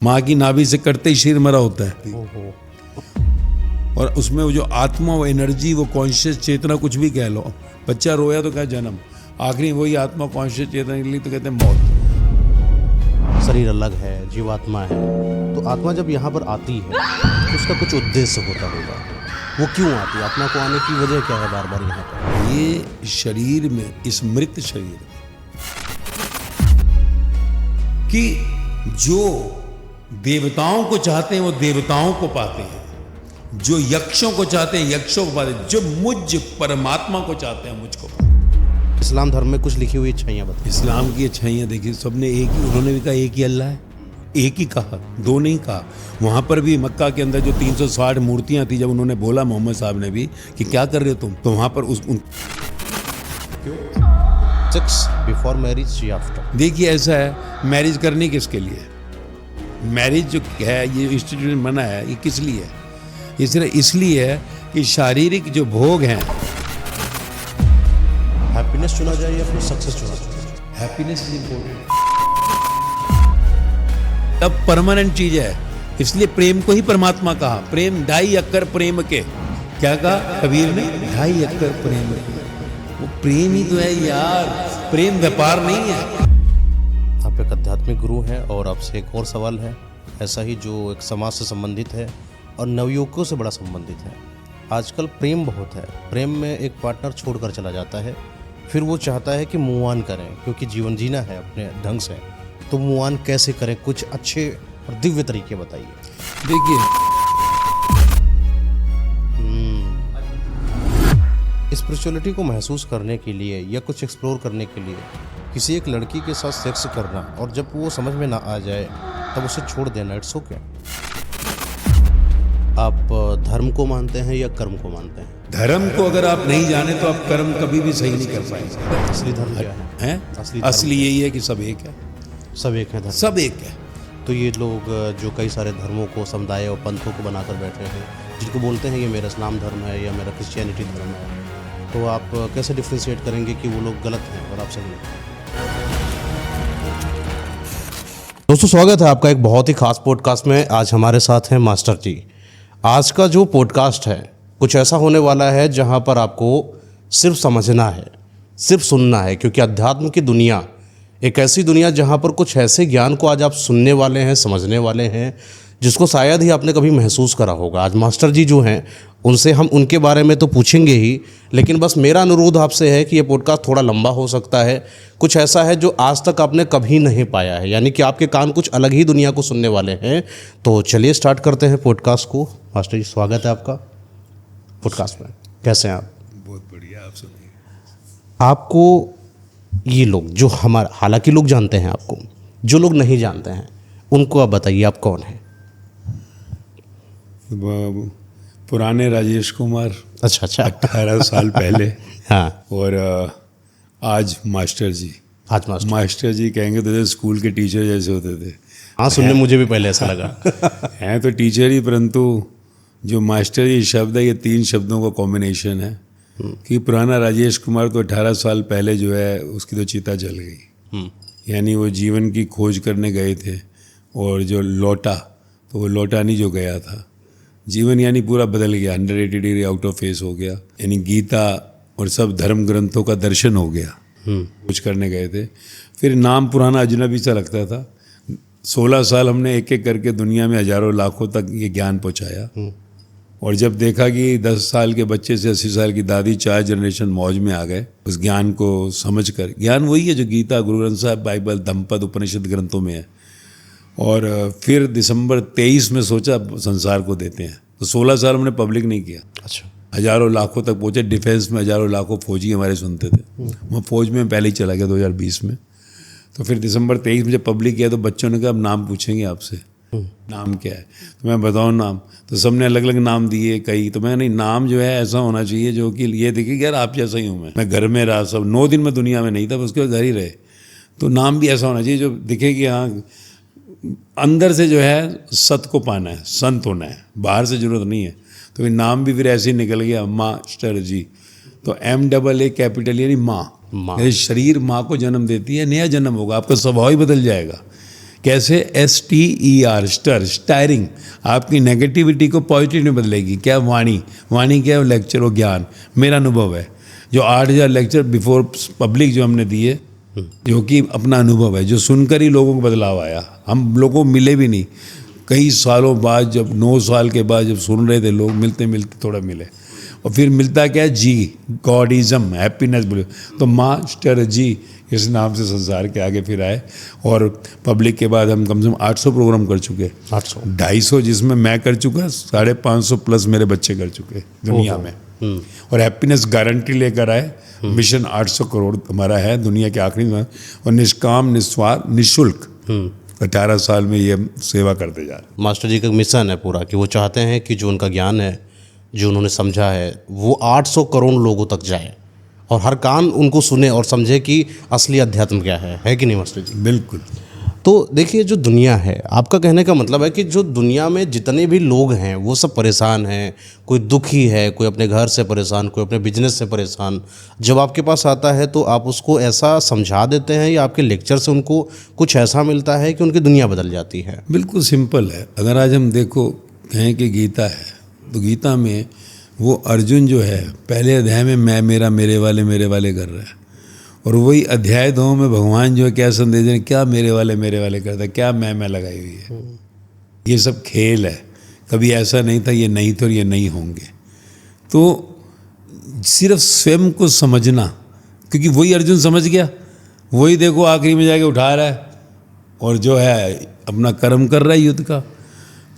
माँ की नाभि से कटते ही शरीर मरा होता है। और उसमें वो जो आत्मा, वो एनर्जी, वो कॉन्शियस चेतना, कुछ भी कह लो, बच्चा रोया तो क्या जन्म, आखिरी वही आत्मा कॉन्शियस चेतना निकली तो कहते हैं मौत। शरीर अलग है, जीवात्मा है, तो आत्मा जब यहाँ पर आती है तो उसका कुछ उद्देश्य होता होगा। वो क्यों आती है? आत्मा को आने की वजह क्या है बार बार यहाँ पर? ये शरीर में, इस मृत शरीर में, कि जो देवताओं को चाहते हैं वो देवताओं को पाते हैं, जो यक्षों को चाहते हैं यक्षों को पाते हैं, जो मुझ परमात्मा को चाहते हैं मुझको पाते हैं। इस्लाम धर्म में कुछ लिखी हुई अच्छाइयाँ बताइए। इस्लाम की अच्छाइयाँ देखिए, सबने एक ही, उन्होंने भी कहा एक ही अल्लाह है, एक ही कहा, दो नहीं कहा। वहां पर भी मक्का के अंदर जो 360 मूर्तियां थी, जब उन्होंने बोला मोहम्मद साहब ने भी कि क्या कर रहे हो तुम, तो वहां पर सेक्स बिफोर मैरिज या आफ्टर? देखिए ऐसा है, मैरिज करनी किसके लिए? मैरिज जो है, ये इंस्टीट्यूशन बना है, ये किस लिए है? ये सिर्फ इसलिए है कि शारीरिक जो भोग हैं, हैप्पीनेस चुना जाए या फिर सक्सेस चुना जाए? हैप्पीनेस इज इंपॉर्टेंट, अब परमानेंट चीज है, इसलिए प्रेम को ही परमात्मा कहा। प्रेम 2.5 अक्कर प्रेम के, क्या कहा कबीर ने? 2.5 अक्कर प्रेम के, वो प्रेम ही तो है यार, प्रेम व्यापार नहीं है। आप एक आध्यात्मिक गुरु हैं और आपसे एक और सवाल है, ऐसा ही जो एक समाज से संबंधित है और नवयुवकों से बड़ा संबंधित है। आजकल प्रेम बहुत है, प्रेम में एक पार्टनर छोड़कर चला जाता है, फिर वो चाहता है कि मूव ऑन करें, क्योंकि जीवन जीना है अपने ढंग से, तो मूव ऑन कैसे करें? कुछ अच्छे और दिव्य तरीके बताइए। देखिए स्पिरिचुअलिटी को महसूस करने के लिए या कुछ एक्सप्लोर करने के लिए किसी एक लड़की के साथ सेक्स करना, और जब वो समझ में ना आ जाए तब उसे छोड़ देना, इट्स ओके। आप धर्म को मानते हैं या कर्म को मानते हैं? धर्म को अगर आप नहीं जाने तो आप कर्म कभी भी सही नहीं कर पाएंगे। असली धर्म क्या है? असली यही है कि सब एक है, सब एक है धर्म, सब एक है। तो ये लोग जो कई सारे धर्मों को, समुदाय और पंथों को बनाकर बैठे हैं, जिनको बोलते हैं ये मेरा इस्लाम धर्म है या मेरा क्रिश्चियनिटी धर्म है, तो आप कैसे डिफ्रेंशिएट करेंगे कि वो लोग गलत हैं और आप सही हैं? दोस्तों, स्वागत है आपका एक बहुत ही खास पॉडकास्ट में। आज हमारे साथ हैं मास्टर जी। आज का जो पॉडकास्ट है कुछ ऐसा होने वाला है जहां पर आपको सिर्फ समझना है, सिर्फ सुनना है, क्योंकि अध्यात्म की दुनिया एक ऐसी दुनिया जहां पर कुछ ऐसे ज्ञान को आज आप सुनने वाले हैं, समझने वाले हैं, जिसको शायद ही आपने कभी महसूस करा होगा। आज मास्टर जी जो हैं उनसे हम उनके बारे में तो पूछेंगे ही, लेकिन बस मेरा अनुरोध आपसे है कि ये पॉडकास्ट थोड़ा लंबा हो सकता है। कुछ ऐसा है जो आज तक आपने कभी नहीं पाया है, यानी कि आपके कान कुछ अलग ही दुनिया को सुनने वाले हैं। तो चलिए स्टार्ट करते हैं पॉडकास्ट को। मास्टर जी, स्वागत है आपका पॉडकास्ट में। कैसे हैं आप? बहुत बढ़िया। आप सुनिए, आपको ये लोग जो हमारा, हालांकि लोग जानते हैं आपको, जो लोग नहीं जानते हैं उनको आप बताइए आप कौन हैं? पुराने राजेश कुमार। अच्छा 18 साल पहले। हाँ। और आज मास्टर जी। आज मास्टर जी कहेंगे तो स्कूल के टीचर जैसे होते थे। हाँ, सुनने मुझे भी पहले ऐसा लगा। हैं तो टीचर ही, परंतु जो मास्टर जी शब्द है, ये 3 शब्दों का कॉम्बिनेशन है। कि पुराना राजेश कुमार तो 18 साल पहले जो है उसकी तो चिता जल गई, यानी वो जीवन की खोज करने गए थे, और जो लौटा तो वो लौटा नहीं, जो गया था। जीवन यानी पूरा बदल गया, 180 डिग्री आउट ऑफ फेस हो गया, यानी गीता और सब धर्म ग्रंथों का दर्शन हो गया। कुछ करने गए थे, फिर नाम पुराना अजनबी सा लगता था। 16 साल हमने एक एक करके दुनिया में हजारों लाखों तक ये ज्ञान पहुंचाया, और जब देखा कि 10 साल के बच्चे से 80 साल की दादी 4 जनरेशन मौज में आ गए उस ज्ञान को समझ कर। ज्ञान वही है जो गीता, गुरु ग्रंथ साहब, बाइबल, धम्मपद, उपनिषद ग्रंथों में है। और फिर दिसंबर 23 में सोचा संसार को देते हैं, तो 16 साल हमने पब्लिक नहीं किया। अच्छा। हजारों लाखों तक पहुँचे, डिफेंस में हजारों लाखों फौजी हमारे सुनते थे। मैं फौज में पहले ही चला गया 2020 में। तो फिर दिसंबर 23 में जब पब्लिक किया तो बच्चों ने कहा अब नाम पूछेंगे आपसे, नाम क्या है? तो मैं बताऊँ नाम, तो सबने अलग अलग नाम दिए कई। तो मैं नहीं, नाम जो है ऐसा होना चाहिए जो कि ये दिखे यार आप जैसा ही हूँ। मैं घर में रहा, सब 9 दिन में दुनिया में नहीं था, उसके बाद घर ही रहे। तो नाम भी ऐसा होना चाहिए जो दिखे कि हाँ अंदर से जो है सत को पाना है, संत होना है, बाहर से जरूरत नहीं है। तो फिर नाम भी फिर ऐसे ही निकल गया, मास्टर जी। तो MAA कैपिटल यानी माँ। शरीर माँ को जन्म देती है, नया जन्म होगा, आपका स्वभाव ही बदल जाएगा। कैसे? STER, स्टर, स्टायरिंग, आपकी नेगेटिविटी को पॉजिटिव में बदलेगी। क्या? वाणी। वाणी क्या है? लेक्चर और ज्ञान। मेरा अनुभव है, जो 8000 लेक्चर बिफोर पब्लिक जो हमने दिए, जो कि अपना अनुभव है, जो सुनकर ही लोगों को बदलाव आया। हम लोगों को मिले भी नहीं, कई सालों बाद, जब 9 साल के बाद जब सुन रहे थे लोग, मिलते मिलते थोड़ा मिले। और फिर मिलता क्या है? जी, गॉडिज़म, हैप्पीनेस बोले तो मास्टर जी इस नाम से संसार के आगे फिर आए। और पब्लिक के बाद हम कम से कम 800 प्रोग्राम कर चुके, 250 जिसमें मैं कर चुका, 550 प्लस मेरे बच्चे कर चुके दुनिया में। और हैप्पीनेस गारंटी लेकर आए। मिशन 800 करोड़ हमारा है दुनिया के आखिरी में, और निष्काम, निस्वार्थ, निःशुल्क 18 साल में ये सेवा करते जा रहे। मास्टर जी का मिशन है पूरा कि वो चाहते हैं कि जो उनका ज्ञान है, जो उन्होंने समझा है, वो 800 करोड़ लोगों तक जाए और हर कान उनको सुने और समझे कि असली अध्यात्म क्या है कि नहीं मास्टर जी? बिल्कुल। तो देखिए, जो दुनिया है, आपका कहने का मतलब है कि जो दुनिया में जितने भी लोग हैं वो सब परेशान हैं, कोई दुखी है, कोई अपने घर से परेशान, कोई अपने बिजनेस से परेशान। जब आपके पास आता है तो आप उसको ऐसा समझा देते हैं या आपके लेक्चर से उनको कुछ ऐसा मिलता है कि उनकी दुनिया बदल जाती है? बिल्कुल सिंपल है। अगर आज हम देखो, कहें कि गीता है, तो गीता में वो अर्जुन जो है पहले अध्याय में मैं, मेरा, मेरे वाले कर रहा है, और वही अध्याय 2 में भगवान जो है क्या संदेश दें? क्या मेरे वाले करता है? क्या मैं लगाई हुई है? ये सब खेल है। कभी ऐसा नहीं था, ये नहीं थे और ये नहीं होंगे। तो सिर्फ स्वयं को समझना, क्योंकि वही अर्जुन समझ गया, वही देखो आखिरी में जाके उठा रहा है और जो है अपना कर्म कर रहा है युद्ध का।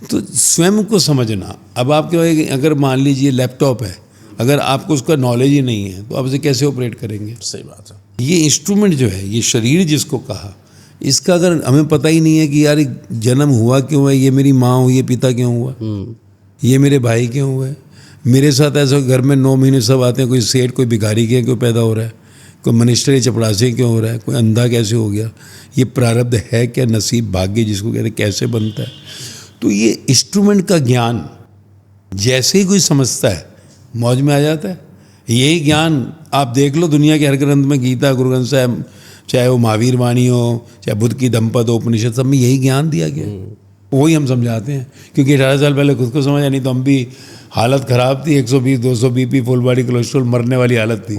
तो स्वयं को समझना। अब आप क्या है, अगर मान लीजिए लैपटॉप है, अगर आपको उसका नॉलेज ही नहीं है तो आप उसे कैसे ऑपरेट करेंगे? सही बात है। ये इंस्ट्रूमेंट जो है, ये शरीर जिसको कहा, इसका अगर हमें पता ही नहीं है कि यार जन्म हुआ क्यों है, ये मेरी माँ हुई, ये पिता क्यों हुआ, ये मेरे भाई क्यों हुए, मेरे साथ ऐसा घर में 9 महीने सब आते हैं, कोई सेठ, कोई भिखारी क्यों पैदा हो रहा है, कोई मनिस्टर या चपरासी क्यों हो रहा है, कोई अंधा कैसे हो गया, ये प्रारब्ध है क्या, नसीब, भाग्य जिसको कहते हैं, कैसे बनता है? तो ये इंस्ट्रूमेंट का ज्ञान जैसे ही कोई समझता है मौज में आ जाता है। यही ज्ञान आप देख लो दुनिया के हर ग्रंथ में, गीता, गुरु ग्रंथ साहब, चाहे वो महावीर वाणी हो, चाहे बुद्ध की दंपत हो, उपनिषद, सब में यही ज्ञान दिया गया है। वही हम समझाते हैं, क्योंकि 18 साल पहले खुद को समझा नहीं तो हम भी, हालत ख़राब थी, 120, 200 BP, फुल बॉडी कोलेस्ट्रॉल, मरने वाली हालत थी।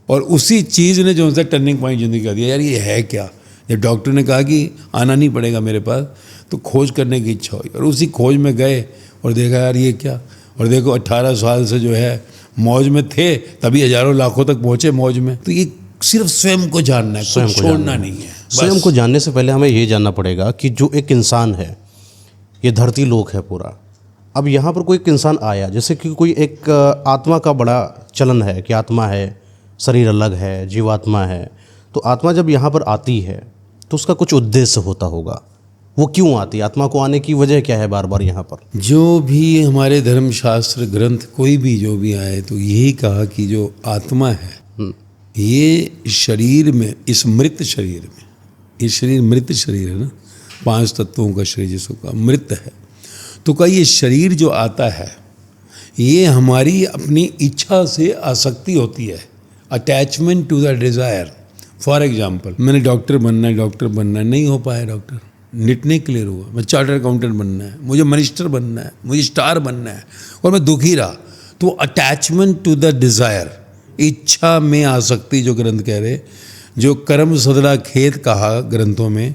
और उसी चीज़ ने जो उनसे टर्निंग पॉइंट जिंदगी का दिया, यार ये है क्या। जब डॉक्टर ने कहा कि आना नहीं पड़ेगा मेरे पास, तो खोज करने की इच्छा हुई और उसी खोज में गए और देखा यार ये क्या। और देखो 18 साल से जो है मौज में थे, तभी हजारों लाखों तक पहुँचे मौज में। तो ये सिर्फ स्वयं को जानना है, स्वयं को छोड़ना नहीं है। स्वयं को जानने से पहले हमें ये जानना पड़ेगा कि जो एक इंसान है, ये धरती लोक है पूरा। अब यहाँ पर कोई एक इंसान आया, जैसे कि कोई एक आत्मा का बड़ा चलन है कि आत्मा है, शरीर अलग है, जीवात्मा है। तो आत्मा जब यहाँ पर आती है तो उसका कुछ उद्देश्य होता होगा। वो क्यों आती है? आत्मा को आने की वजह क्या है बार बार यहाँ पर? जो भी हमारे धर्मशास्त्र ग्रंथ कोई भी जो भी आए तो यही कहा कि जो आत्मा है ये शरीर में, इस मृत शरीर में, ये शरीर मृत शरीर है ना, 5 तत्वों का शरीर जिसको कहा मृत है, तो कहा ये शरीर जो आता है ये हमारी अपनी इच्छा से आसक्ति होती है, attachment to the desire. For example, मैंने डॉक्टर बनना है, नहीं हो पाया डॉक्टर, नीट नहीं क्लियर हुआ, मैं चार्टर्ड अकाउंटेंट बनना है, मुझे मिनिस्टर बनना है, मुझे स्टार बनना है, और मैं दुखी रहा। तो अटैचमेंट टू द डिज़ायर, इच्छा में आसक्ति जो ग्रंथ कह रहे, जो कर्म सदरा खेत कहा ग्रंथों में,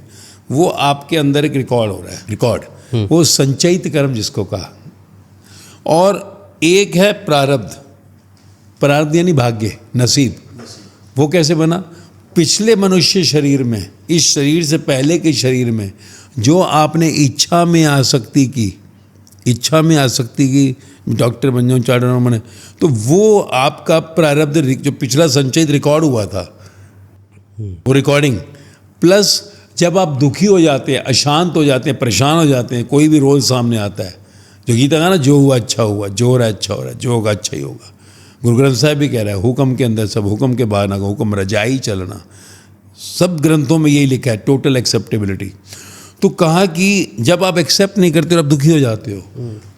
वो आपके अंदर एक रिकॉर्ड हो रहा है, रिकॉर्ड, वो संचयित कर्म जिसको कहा। और एक है प्रारब्ध, प्रारब्ध यानी भाग्य, नसीब। वो कैसे बना? पिछले मनुष्य शरीर में, इस शरीर से पहले के शरीर में जो आपने इच्छा में आसक्ति की, डॉक्टर बन जाऊँ, चार्टर्ड बने, तो वो आपका प्रारब्ध जो पिछला संचयित रिकॉर्ड हुआ था, वो रिकॉर्डिंग प्लस जब आप दुखी हो जाते हैं, अशांत हो जाते हैं, परेशान हो जाते हैं, कोई भी रोल सामने आता है, जो गीता का ना, जो हुआ अच्छा हुआ, जो हो रहा है अच्छा हो रहा है, जो होगा अच्छा ही होगा। गुरु ग्रंथ साहब भी कह रहा है, हुक्म के अंदर सब, हुक्म के बाहर ना, हुक्म रजाई चलना। सब ग्रंथों में यही लिखा है, टोटल एक्सेप्टेबिलिटी। तो कहा कि जब आप एक्सेप्ट नहीं करते हो, आप दुखी हो जाते हो,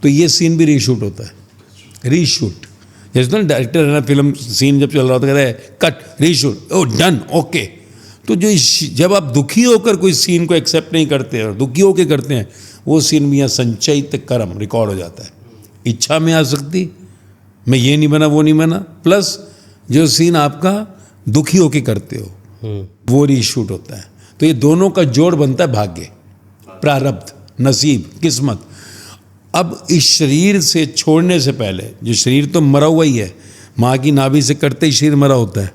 तो ये सीन भी रीशूट होता है, रीशूट। जैसे ना डायरेक्टर है ना, फिल्म सीन जब चल रहा होता है, कहता है कट, रीशूट, ओ डन, ओके। तो जब आप दुखी होकर कोई सीन को एक्सेप्ट नहीं करते और दुखी होकर करते हैं, वो सीन भी यहाँ संचयित कर्म रिकॉर्ड हो जाता है। इच्छा में आसक्ति, मैं ये नहीं बना वो नहीं बना, प्लस जो सीन आपका दुखी होकर करते हो वो रीशूट होता है। तो ये दोनों का जोड़ बनता है भाग्य, प्रारब्ध, नसीब, किस्मत। अब इस शरीर से छोड़ने से पहले, जो शरीर तो मरा हुआ ही है, माँ की नाभि से करते ही शरीर मरा होता है,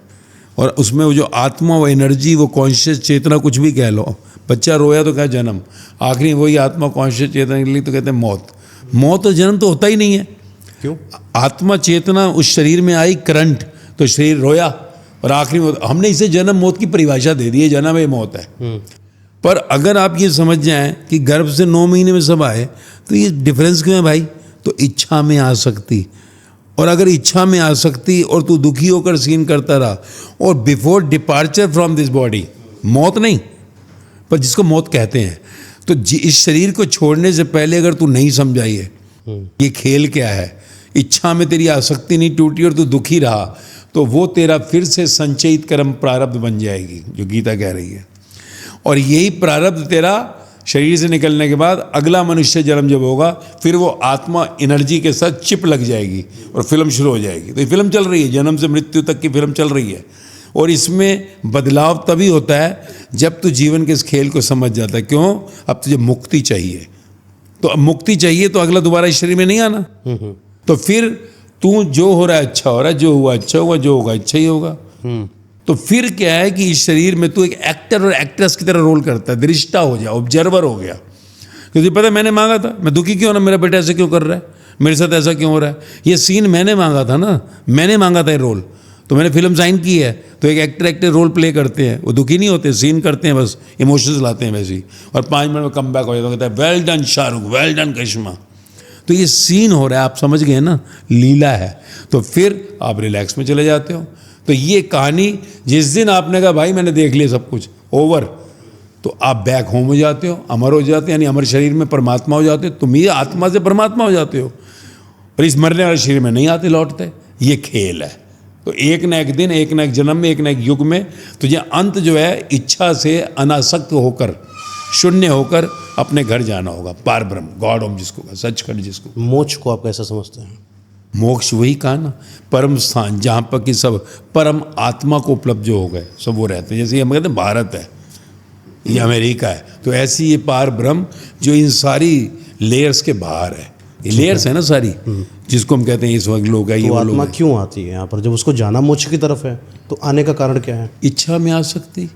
और उसमें वो जो आत्मा, वो एनर्जी, वो कॉन्शियस चेतना, कुछ भी कह लो, बच्चा रोया तो क्या जन्म, आखिरी वही आत्मा कॉन्शियस चेतना के लिए तो कहते हैं मौत। मौत और जन्म तो होता ही नहीं है। क्यों? आत्मा चेतना उस शरीर में आई, करंट, तो शरीर रोया और आखिरी में हमने इसे जन्म मौत की परिभाषा दे दी है, जन्म है मौत है। पर अगर आप ये समझ जाएं कि गर्भ से 9 महीने में सब आए, तो ये डिफरेंस क्यों है भाई? तो इच्छा में आसक्ति, और अगर इच्छा में आसक्ति और तू दुखी होकर सीन करता रहा, और before departure from this body, मौत नहीं पर जिसको मौत कहते हैं, तो इस शरीर को छोड़ने से पहले अगर तू नहीं समझाई है ये खेल क्या है, इच्छा में तेरी आसक्ति नहीं टूटी और तू दुखी रहा, तो वो तेरा फिर से संचयित कर्म प्रारब्ध बन जाएगी, जो गीता कह रही है। और यही प्रारब्ध तेरा शरीर से निकलने के बाद अगला मनुष्य जन्म जब होगा, फिर वो आत्मा एनर्जी के साथ चिप लग जाएगी और फिल्म शुरू हो जाएगी। तो ये फिल्म चल रही है, जन्म से मृत्यु तक की फिल्म चल रही है। और इसमें बदलाव तभी होता है जब तू जीवन के इस खेल को समझ जाता है। क्यों? अब तुझे मुक्ति चाहिए, तो अब मुक्ति चाहिए तो अगला दोबारा इस शरीर में नहीं आना। तो फिर तू जो हो रहा है अच्छा हो रहा है, जो हुआ अच्छा हुआ, जो होगा अच्छा ही होगा। तो फिर क्या है कि इस शरीर में तू एक एक्टर और एक्ट्रेस की तरह रोल करता है, दृष्टा हो गया, ऑब्जर्वर हो गया। क्योंकि पता है मैंने मांगा था, मैं दुखी क्यों ना, मेरा बेटा ऐसे क्यों कर रहा है, मेरे साथ ऐसा क्यों हो रहा है, ये सीन मैंने मांगा था ना, मैंने मांगा था ये रोल, तो मैंने फिल्म साइन की है। तो एक एक्टर रोल प्ले करते हैं, वो दुखी नहीं होते, सीन करते हैं, बस इमोशंस लाते हैं वैसे ही, और 5 मिनट में कम बैक हो जाता है, कहता है well done Shahrukh, well done Karisma. तो ये सीन हो रहा है, आप समझ गए ना, लीला है। तो फिर आप रिलैक्स में चले जाते हो। तो ये कहानी, जिस दिन आपने कहा भाई मैंने देख लिया सब कुछ ओवर, तो आप बैक होम हो जाते हो, अमर हो जाते हो, यानी अमर शरीर में परमात्मा हो जाते हो। तुम ही आत्मा से परमात्मा हो जाते हो, और इस मरने वाले शरीर में नहीं आते लौटते। ये खेल है। तो एक न एक दिन, एक न एक जन्म में, एक न एक युग में तुझे अंत जो है इच्छा से अनासक्त होकर, शून्य होकर अपने घर जाना होगा। पार ब्रह्म, गॉड ओम जिसको कहा, सचखंड जिसको। मोक्ष को आप कैसे समझते हैं? मोक्ष वही कहा ना, परम स्थान, जहाँ पर कि सब परम आत्मा को उपलब्ध जो हो गए सब वो रहते हैं। जैसे हम कहते हैं भारत है, ये अमेरिका है, तो ऐसी ये पार ब्रह्म जो इन सारी लेयर्स के बाहर है। ये लेयर्स है ना सारी, जिसको हम कहते हैं इस वक्त लोग है, ये तो वो लोग आत्मा हैं। क्यों आती है यहाँ पर? जब उसको जाना मोक्ष की तरफ है, तो आने का कारण क्या है? इच्छा में आ सकती।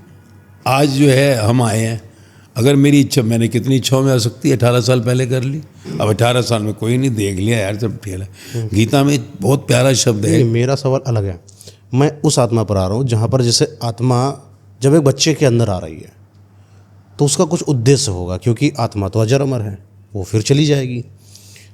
आज जो है हम आए हैं, अगर मेरी इच्छा, मैंने कितनी इच्छाओं में आ सकती है, 18 साल पहले कर ली। अब 18 साल में कोई नहीं, देख लिया यार सब ठेल है। गीता में बहुत प्यारा शब्द है। नहीं, मेरा सवाल अलग है। मैं उस आत्मा पर आ रहा हूँ जहाँ पर जैसे आत्मा जब एक बच्चे के अंदर आ रही है, तो उसका कुछ उद्देश्य होगा, क्योंकि आत्मा तो अजर अमर है, वो फिर चली जाएगी।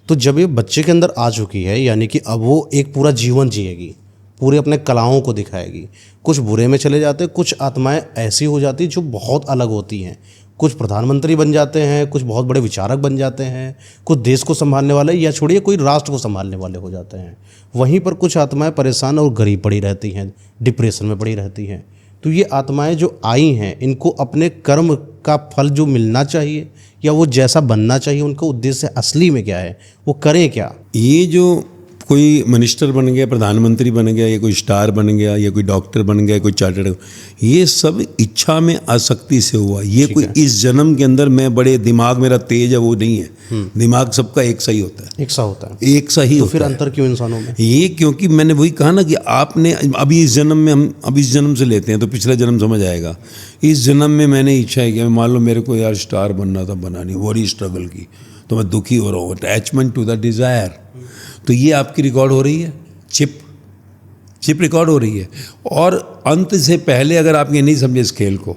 तो जब ये बच्चे के अंदर आ चुकी है, यानी कि अब वो एक पूरा जीवन जिएगी, पूरे अपने कलाओं को दिखाएगी। कुछ बुरे में चले जाते, कुछ आत्माएं ऐसी हो जाती जो बहुत अलग होती हैं। कुछ प्रधानमंत्री बन जाते हैं, कुछ बहुत बड़े विचारक बन जाते हैं, कुछ देश को संभालने वाले, या छोड़िए कोई राष्ट्र को संभालने वाले हो जाते हैं। वहीं पर कुछ आत्माएं परेशान और गरीब पड़ी रहती हैं, डिप्रेशन में पड़ी रहती हैं। तो ये आत्माएं जो आई हैं, इनको अपने कर्म का फल जो मिलना चाहिए, या वो जैसा बनना चाहिए, उनका उद्देश्य असली में क्या है, वो करें क्या? ये जो कोई मिनिस्टर बन गया, प्रधानमंत्री बन गया, या कोई स्टार बन गया, या कोई डॉक्टर बन गया, कोई चार्टर्ड, ये सब इच्छा में आसक्ति से हुआ। ये कोई इस जन्म के अंदर मैं बड़े दिमाग मेरा तेज है वो नहीं है। दिमाग सबका एक सा ही होता है, एक सा होता है, एक सा ही तो होता फिर है। अंतर क्यों इंसानों में? ये क्योंकि मैंने वही कहा ना कि आपने अभी इस जन्म में, हम अभी इस जन्म से लेते हैं तो पिछला जन्म समझ आएगा। इस जन्म में मैंने इच्छा है कि मान लो मेरे को यार स्टार बनना था, बना नहीं, वो स्ट्रगल की, तो मैं दुखी हो रहा हूँ, अटैचमेंट टू द डिज़ायर। तो ये आपकी रिकॉर्ड हो रही है, चिप रिकॉर्ड हो रही है। और अंत से पहले अगर आप ये नहीं समझे इस खेल को,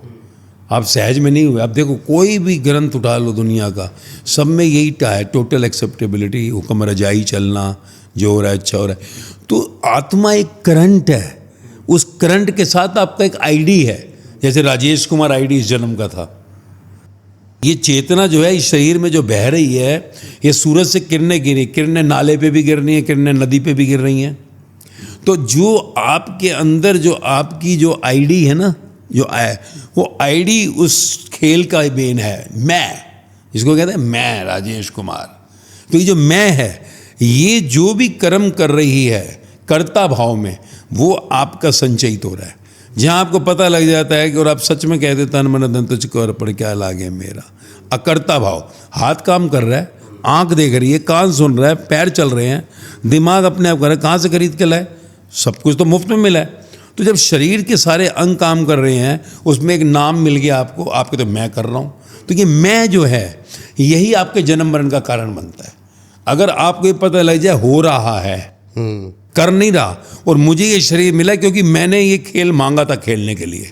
आप सहज में नहीं हुए। आप देखो कोई भी ग्रंथ उठा लो दुनिया का, सब में यही है, टोटल एक्सेप्टेबिलिटी, हुक्म रजाई चलना, जो हो रहा है अच्छा हो रहा है। तो आत्मा एक करंट है, उस करंट के साथ आपका एक आईडी है। जैसे राजेश कुमार आईडी इस जन्म का था। ये चेतना जो है इस शरीर में जो बह रही है, ये सूरज से किरणें गिरी, किरणें नाले पे भी गिर रही हैं, किरणें नदी पे भी गिर रही हैं। तो जो आपके अंदर जो आपकी जो आईडी है ना, जो वो आईडी उस खेल का मेन है, मैं, जिसको कहते हैं मैं राजेश कुमार। तो ये जो मैं है, ये जो भी कर्म कर रही है कर्ता भाव में, वो आपका संचयित हो रहा है। जहाँ आपको पता लग जाता है कि और आप सच में कहते तन मन धन तुझको अर्पण क्या लागे मेरा, अकर्ता भाव, हाथ काम कर रहा है, आंख देख रही है, कान सुन रहा है, पैर चल रहे हैं, दिमाग अपने आप कर रहा है, कहाँ से खरीद के लाए, सब कुछ तो मुफ्त में मिला है। तो जब शरीर के सारे अंग काम कर रहे हैं, उसमें एक नाम मिल गया आपको, आपके तो मैं कर रहा हूँ। तो ये मैं जो है, यही आपके जन्म मरण का कारण बनता है। अगर आपको ये पता लग जाए हो रहा है, कर नहीं रहा, और मुझे ये शरीर मिला क्योंकि मैंने ये खेल मांगा था खेलने के लिए,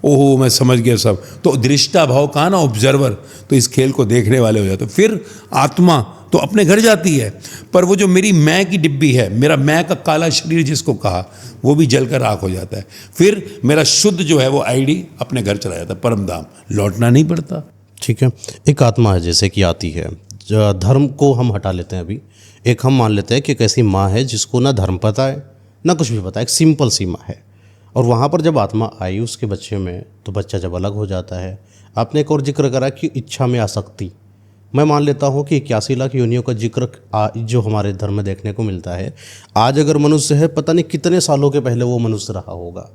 ओहो मैं समझ गया सब, तो दृष्टा भाव कहा ना, ऑब्जर्वर, तो इस खेल को देखने वाले हो जाते। फिर आत्मा तो अपने घर जाती है, पर वो जो मेरी मैं की डिब्बी है, मेरा मैं का काला शरीर जिसको कहा, वो भी जलकर राख हो जाता है। फिर मेरा शुद्ध जो है वो आईडी अपने घर चला जाता है, परम धाम, लौटना नहीं पड़ता। ठीक है, एक आत्मा है जैसे कि आती है, धर्म को हम हटा लेते हैं अभी, एक हम मान लेते हैं कि एक ऐसी माँ है जिसको ना धर्म पता है ना कुछ भी पता है, एक सिंपल सी माँ है, और वहाँ पर जब आत्मा आई उसके बच्चे में, तो बच्चा जब अलग हो जाता है। आपने एक और जिक्र करा कि इच्छा में आसक्ति, मैं मान लेता हूँ कि 81 लाख योनियों का जिक्र जो हमारे धर्म में देखने को मिलता है। आज अगर मनुष्य है, पता नहीं कितने सालों के पहले वो मनुष्य रहा होगा,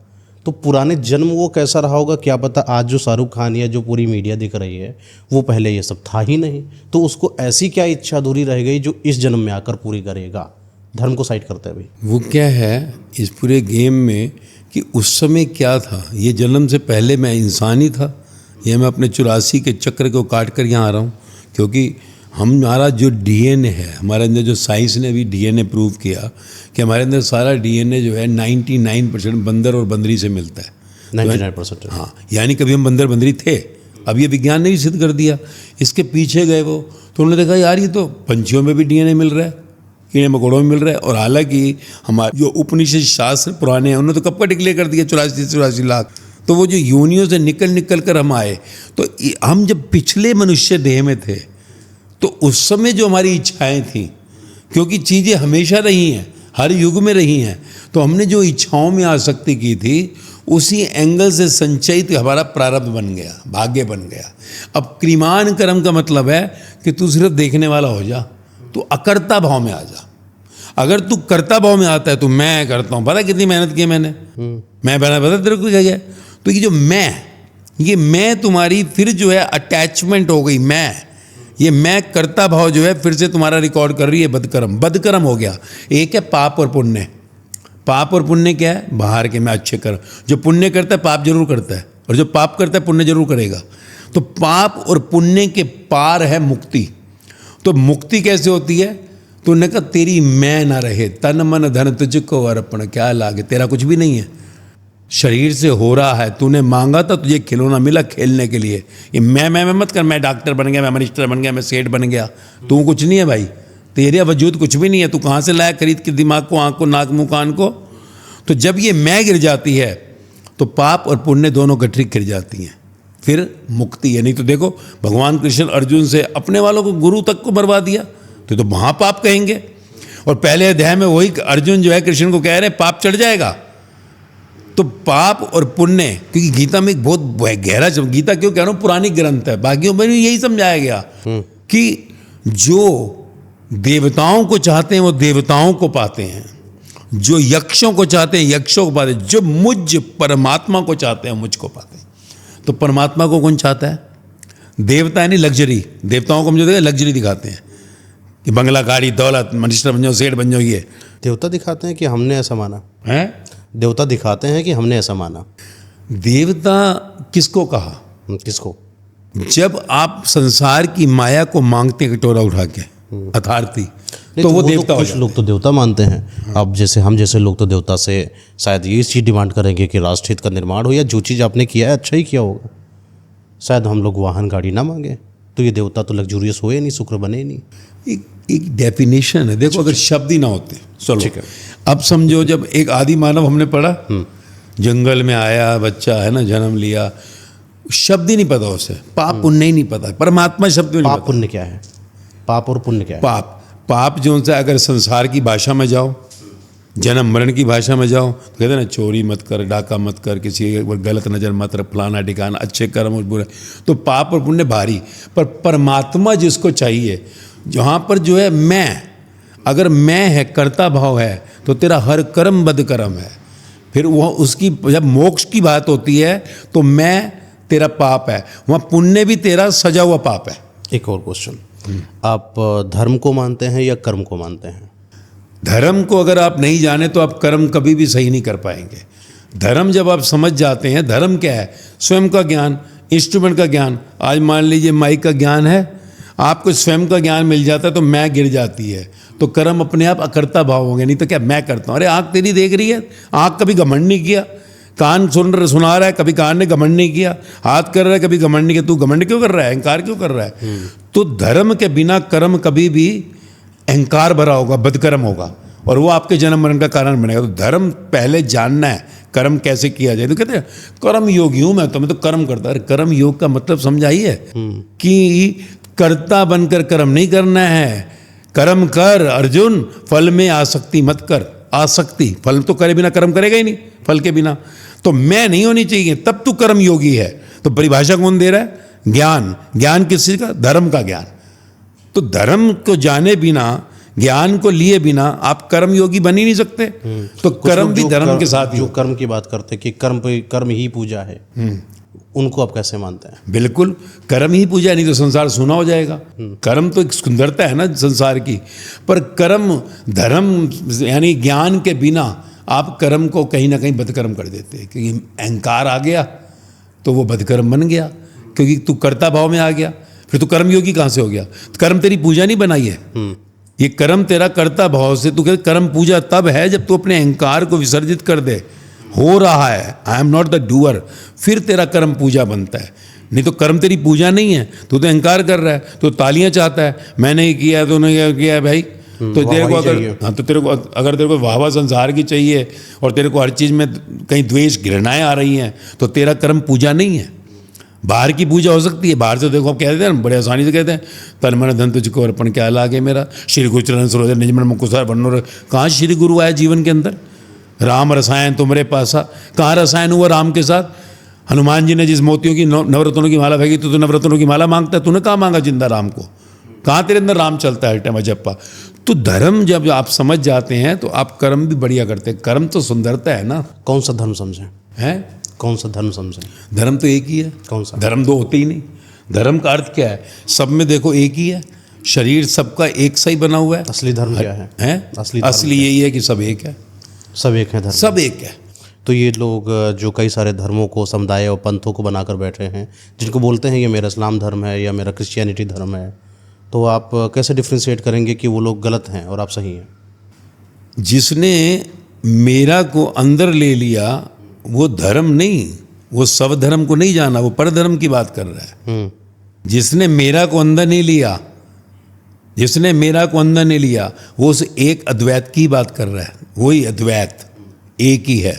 तो पुराने जन्म वो कैसा रहा होगा क्या पता। आज जो शाहरुख खान या जो पूरी मीडिया दिख रही है, वो पहले ये सब था ही नहीं, तो उसको ऐसी क्या इच्छा अधूरी रह गई जो इस जन्म में आकर पूरी करेगा। धर्म को साइड करते हैं भाई, वो क्या है इस पूरे गेम में कि उस समय क्या था, ये जन्म से पहले मैं इंसान ही था, या मैं अपने 84 के चक्र को काट कर यहाँ आ रहा हूँ। क्योंकि हमारा जो डीएनए है, हमारे अंदर जो साइंस ने भी डीएनए प्रूव किया कि हमारे अंदर सारा डीएनए जो है 99% बंदर और बंदरी से मिलता है। 99%। हाँ, यानी कभी हम बंदर बंदरी थे, अब ये विज्ञान ने भी सिद्ध कर दिया। इसके पीछे गए वो, तो उन्होंने देखा यार ये तो पंछियों में भी डीएनए मिल रहा है, कीड़े मकोड़ों में मिल रहा है। और हालांकि हमारे जो उपनिषद शास्त्र पुराने हैं, उन्होंने तो कब का डिक्लेयर कर दिया 84 लाख। तो वो जो योनियों से निकल कर हम आए, तो हम जब पिछले मनुष्य देह में थे, तो उस समय जो हमारी इच्छाएं थी, क्योंकि चीज़ें हमेशा रही हैं, हर युग में रही हैं, तो हमने जो इच्छाओं में आसक्ति की थी, उसी एंगल से संचयित हमारा प्रारब्ध बन गया, भाग्य बन गया। अब क्रिमान कर्म का मतलब है कि तू सिर्फ देखने वाला हो जा, तू अकर्ता भाव में आ जा। अगर तू कर्ता भाव में आता है, तो मैं करता हूँ, पता कितनी मेहनत की मैंने, मैं बना पता तेरे को क्या है। तो ये जो मैं तुम्हारी फिर जो है अटैचमेंट हो गई, ये मैं कर्ता भाव जो है फिर से तुम्हारा रिकॉर्ड कर रही है बदकर्म हो गया। एक है पाप और पुण्य। पाप और पुण्य क्या है, बाहर के मैं अच्छे कर, जो पुण्य करता है पाप जरूर करता है, और जो पाप करता है पुण्य जरूर करेगा। तो पाप और पुण्य के पार है मुक्ति। तो मुक्ति कैसे होती है, तो उन्होंने कहा तेरी मैं ना रहे, तन मन धन तुझको अर्पण क्या लागे, तेरा कुछ भी नहीं है, शरीर से हो रहा है, तूने मांगा था, तुझे खिलौना मिला खेलने के लिए। ये मैं मत कर, मैं डॉक्टर बन गया, मैं मिनिस्टर बन गया, मैं सेठ बन गया, तू कुछ नहीं है भाई, तेरे वजूद कुछ भी नहीं है। तू कहाँ से लाया खरीद के दिमाग को, आँख को, नाक मुँह कान को। तो जब ये मैं गिर जाती है, तो पाप और पुण्य दोनों गठरी गिर जाती हैं, फिर मुक्ति है। नहीं तो देखो भगवान कृष्ण अर्जुन से अपने वालों को, गुरु तक को मरवा दिया, तो महापाप कहेंगे। और पहले अध्याय में वही अर्जुन जो है कृष्ण को कह रहे हैं पाप चढ़ जाएगा। तो पाप और पुण्य, क्योंकि गीता में एक बहुत गहरा, गीता क्यों कह रहा हूँ, पुरानी ग्रंथ है, बाकियों में भी यही समझाया गया कि जो देवताओं को चाहते हैं वो देवताओं को पाते हैं, जो यक्षों को चाहते हैं यक्षों को पाते हैं, जो मुझ परमात्मा को चाहते हैं मुझको पाते हैं। तो परमात्मा को कौन चाहता है, देवता यानी लग्जरी। देवताओं को हम जो लग्जरी दिखाते हैं कि बंगला, गाड़ी, दौलत, मिनिस्टर बन जाओ, सेठ बन जाओ। ये देवता दिखाते हैं कि हमने ऐसा माना है, देवता दिखाते हैं कि हमने ऐसा माना। देवता किसको कहा, किसको, जब आप संसार की माया को मांगते कटोरा उठा के अथार्थी, तो वो देवता। कुछ लोग तो देवता मानते हैं। अब जैसे हम जैसे लोग तो देवता से शायद ये चीज़ डिमांड करेंगे कि राष्ट्रहित का निर्माण हो, या जो चीज़ आपने किया है अच्छा ही किया होगा। शायद हम लोग वाहन गाड़ी ना मांगे, तो ये देवता तो लग्जूरियस हुए नहीं, शुक्र बने नहीं। एक डेफिनेशन है, देखो अगर शब्द ही ना होते, चलो अब समझो जब एक आदि मानव हमने पढ़ा, जंगल में आया बच्चा है ना, जन्म लिया, शब्द ही नहीं पता उसे, पाप पुण्य ही नहीं पता, परमात्मा शब्द नहीं पता। पाप पुण्य क्या है, पाप और पुण्य क्या है? पाप जो से अगर संसार की भाषा में जाओ जन्म मरण की भाषा में जाओ तो कहते हैं ना, चोरी मत कर, डाका मत कर, किसी पर गलत नज़र मत रख, फलाना ठिकाना, अच्छे कर्म और बुरे। तो पाप और पुण्य भारी, पर परमात्मा जिसको चाहिए, जहाँ पर जो है मैं, अगर मैं है, कर्ता भाव है, तो तेरा हर कर्म बद कर्म है। फिर वह उसकी जब मोक्ष की बात होती है तो मैं तेरा पाप है, वहाँ पुण्य भी तेरा सजा हुआ पाप है। एक और क्वेश्चन, आप धर्म को मानते हैं या कर्म को मानते हैं? धर्म को अगर आप नहीं जाने तो आप कर्म कभी भी सही नहीं कर पाएंगे। धर्म जब आप समझ जाते हैं, धर्म क्या है? स्वयं का ज्ञान, इंस्ट्रूमेंट का ज्ञान। आज मान लीजिए माइक का ज्ञान है, आपको स्वयं का ज्ञान मिल जाता है तो मैं गिर जाती है, तो कर्म अपने आप अकर्ता भाव होंगे। नहीं तो क्या मैं करता हूँ? अरे आँख तेरी देख रही है, आँख कभी घमंड नहीं किया, कान सुना रहा है, कभी कान ने घमंड नहीं किया, हाथ कर रहा है, कभी घमंड नहीं किया। तू घमंड क्यों कर रहा है? अहंकार क्यों कर रहा है? तो धर्म के बिना कर्म कभी भी अहंकार भरा होगा, बदकर्म होगा, और वो आपके जन्म मरण का कारण बनेगा। तो धर्म पहले जानना है, कर्म कैसे किया जाए। तो कहते हैं कर्म योगी हूँ मैं तो कर्म करता। अरे कर्म योग का मतलब समझाइए कि कर्ता बनकर कर्म नहीं करना है। कर्म कर अर्जुन, फल में आसक्ति मत कर। आसक्ति, फल तो करे बिना कर्म करेगा ही नहीं, फल के बिना। तो मैं नहीं होनी चाहिए, तब तू कर्म योगी है। तो परिभाषा कौन दे रहा है? ज्ञान। ज्ञान किस चीज का? धर्म का ज्ञान। तो धर्म को जाने बिना, ज्ञान को लिए बिना आप कर्म योगी बन ही नहीं सकते। तो कर्म भी धर्म के साथ ही। जो कर्म की बात करते हैं कि कर्म ही पूजा है, उनको आप कैसे मानते हैं? बिल्कुल, कर्म ही पूजा है, नहीं तो संसार सूना हो जाएगा। कर्म तो एक सुंदरता है ना संसार की, पर कर्म धर्म यानी ज्ञान के बिना आप कर्म को कहीं ना कहीं बदकर्म कर देते हैं। क्योंकि अहंकार आ गया तो वो बदकर्म बन गया, क्योंकि तू कर्ता भाव में आ गया। फिर तू कर्म योगी कहाँ से हो गया? कर्म तेरी पूजा नहीं बनाई है, ये कर्म तेरा कर्ता भाव से। तू कहते कर्म पूजा तब है जब तू अपने अहंकार को विसर्जित कर दे। हो रहा है, I am not the doer, फिर तेरा कर्म पूजा बनता है। नहीं तो कर्म तेरी पूजा नहीं है, तू तो अहंकार कर रहा है, तो तालियां चाहता है, मैंने ये किया है, तूने क्या किया है भाई। तो तेरे को अगर तो तेरे को अगर तेरे को वाहवा संसार की चाहिए और तेरे को हर चीज़ में कहीं द्वेष घृणाएं आ रही हैं, तो तेरा कर्म पूजा नहीं है। बाहर की पूजा हो सकती है, बाहर से देखो आप कहते हैं ना, बड़े आसानी से कहते हैं तन मन धन तुझको अर्पण क्या लागे मेरा, श्री गुरुचरण सरोज निज मन मुकुसार बनो। कहाँ श्री गुरु आया जीवन के अंदर? राम रसायन तुमरे पासा, कहाँ रसायन हुआ राम के साथ? हनुमान जी ने जिस मोतियों की नवरत्नों की माला फेंकी, तो नवरत्नों की माला मांगता है, तूने कहाँ मांगा जिंदा राम को? कहाँ तेरे अंदर राम चलता है टाइम अजप्पा? तो धर्म जब आप समझ जाते हैं तो आप कर्म भी बढ़िया करते हैं। कर्म तो सुंदरता है ना। कौन सा धर्म समझें? है कौन सा धर्म समझें? धर्म तो एक ही है। कौन सा? धर्म दो होते ही नहीं। धर्म का अर्थ क्या है? सब में देखो एक ही है, शरीर सबका एक सा ही बना हुआ है। असली धर्म क्या है? असली यही है कि सब एक है, सब एक है धर्म, सब एक है। तो ये लोग जो कई सारे धर्मों को, समुदाय और पंथों को बनाकर बैठे हैं, जिनको बोलते हैं ये मेरा इस्लाम धर्म है या मेरा क्रिश्चियनिटी धर्म है, तो आप कैसे डिफ्रेंशिएट करेंगे कि वो लोग गलत हैं और आप सही हैं? जिसने मेरा को अंदर ले लिया वो धर्म नहीं, वो सब धर्म को नहीं जाना, वो पर धर्म की बात कर रहा है। जिसने मेरा को अंदर नहीं लिया, जिसने मेरा को अंदर नहीं लिया, वो उस एक अद्वैत की बात कर रहा है। वही अद्वैत एक ही है।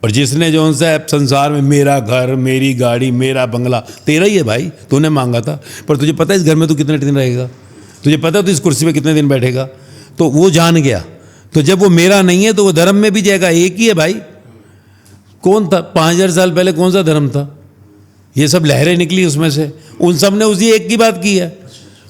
और जिसने जो उनसे संसार में मेरा घर, मेरी गाड़ी, मेरा बंगला, तेरा ही है भाई, तूने मांगा था। पर तुझे पता है इस घर में तू कितने दिन रहेगा? तुझे पता है तू इस कुर्सी पे कितने दिन बैठेगा? तो वो जान गया। तो जब वो मेरा नहीं है तो वो धर्म में भी जाएगा। एक ही है भाई। कौन था 5000 साल पहले? कौन सा धर्म था? ये सब लहरें निकली उसमें से, उन सब ने उसी एक की बात की है।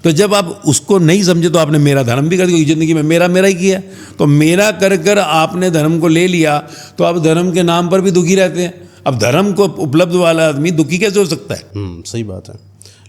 तो जब आप उसको नहीं समझे तो आपने मेरा धर्म भी कर दिया। जिंदगी में मेरा मेरा ही किया। तो मेरा कर कर आपने धर्म को ले लिया, तो आप धर्म के नाम पर भी दुखी रहते हैं। अब धर्म को उपलब्ध वाला आदमी दुखी कैसे हो सकता है? सही बात है।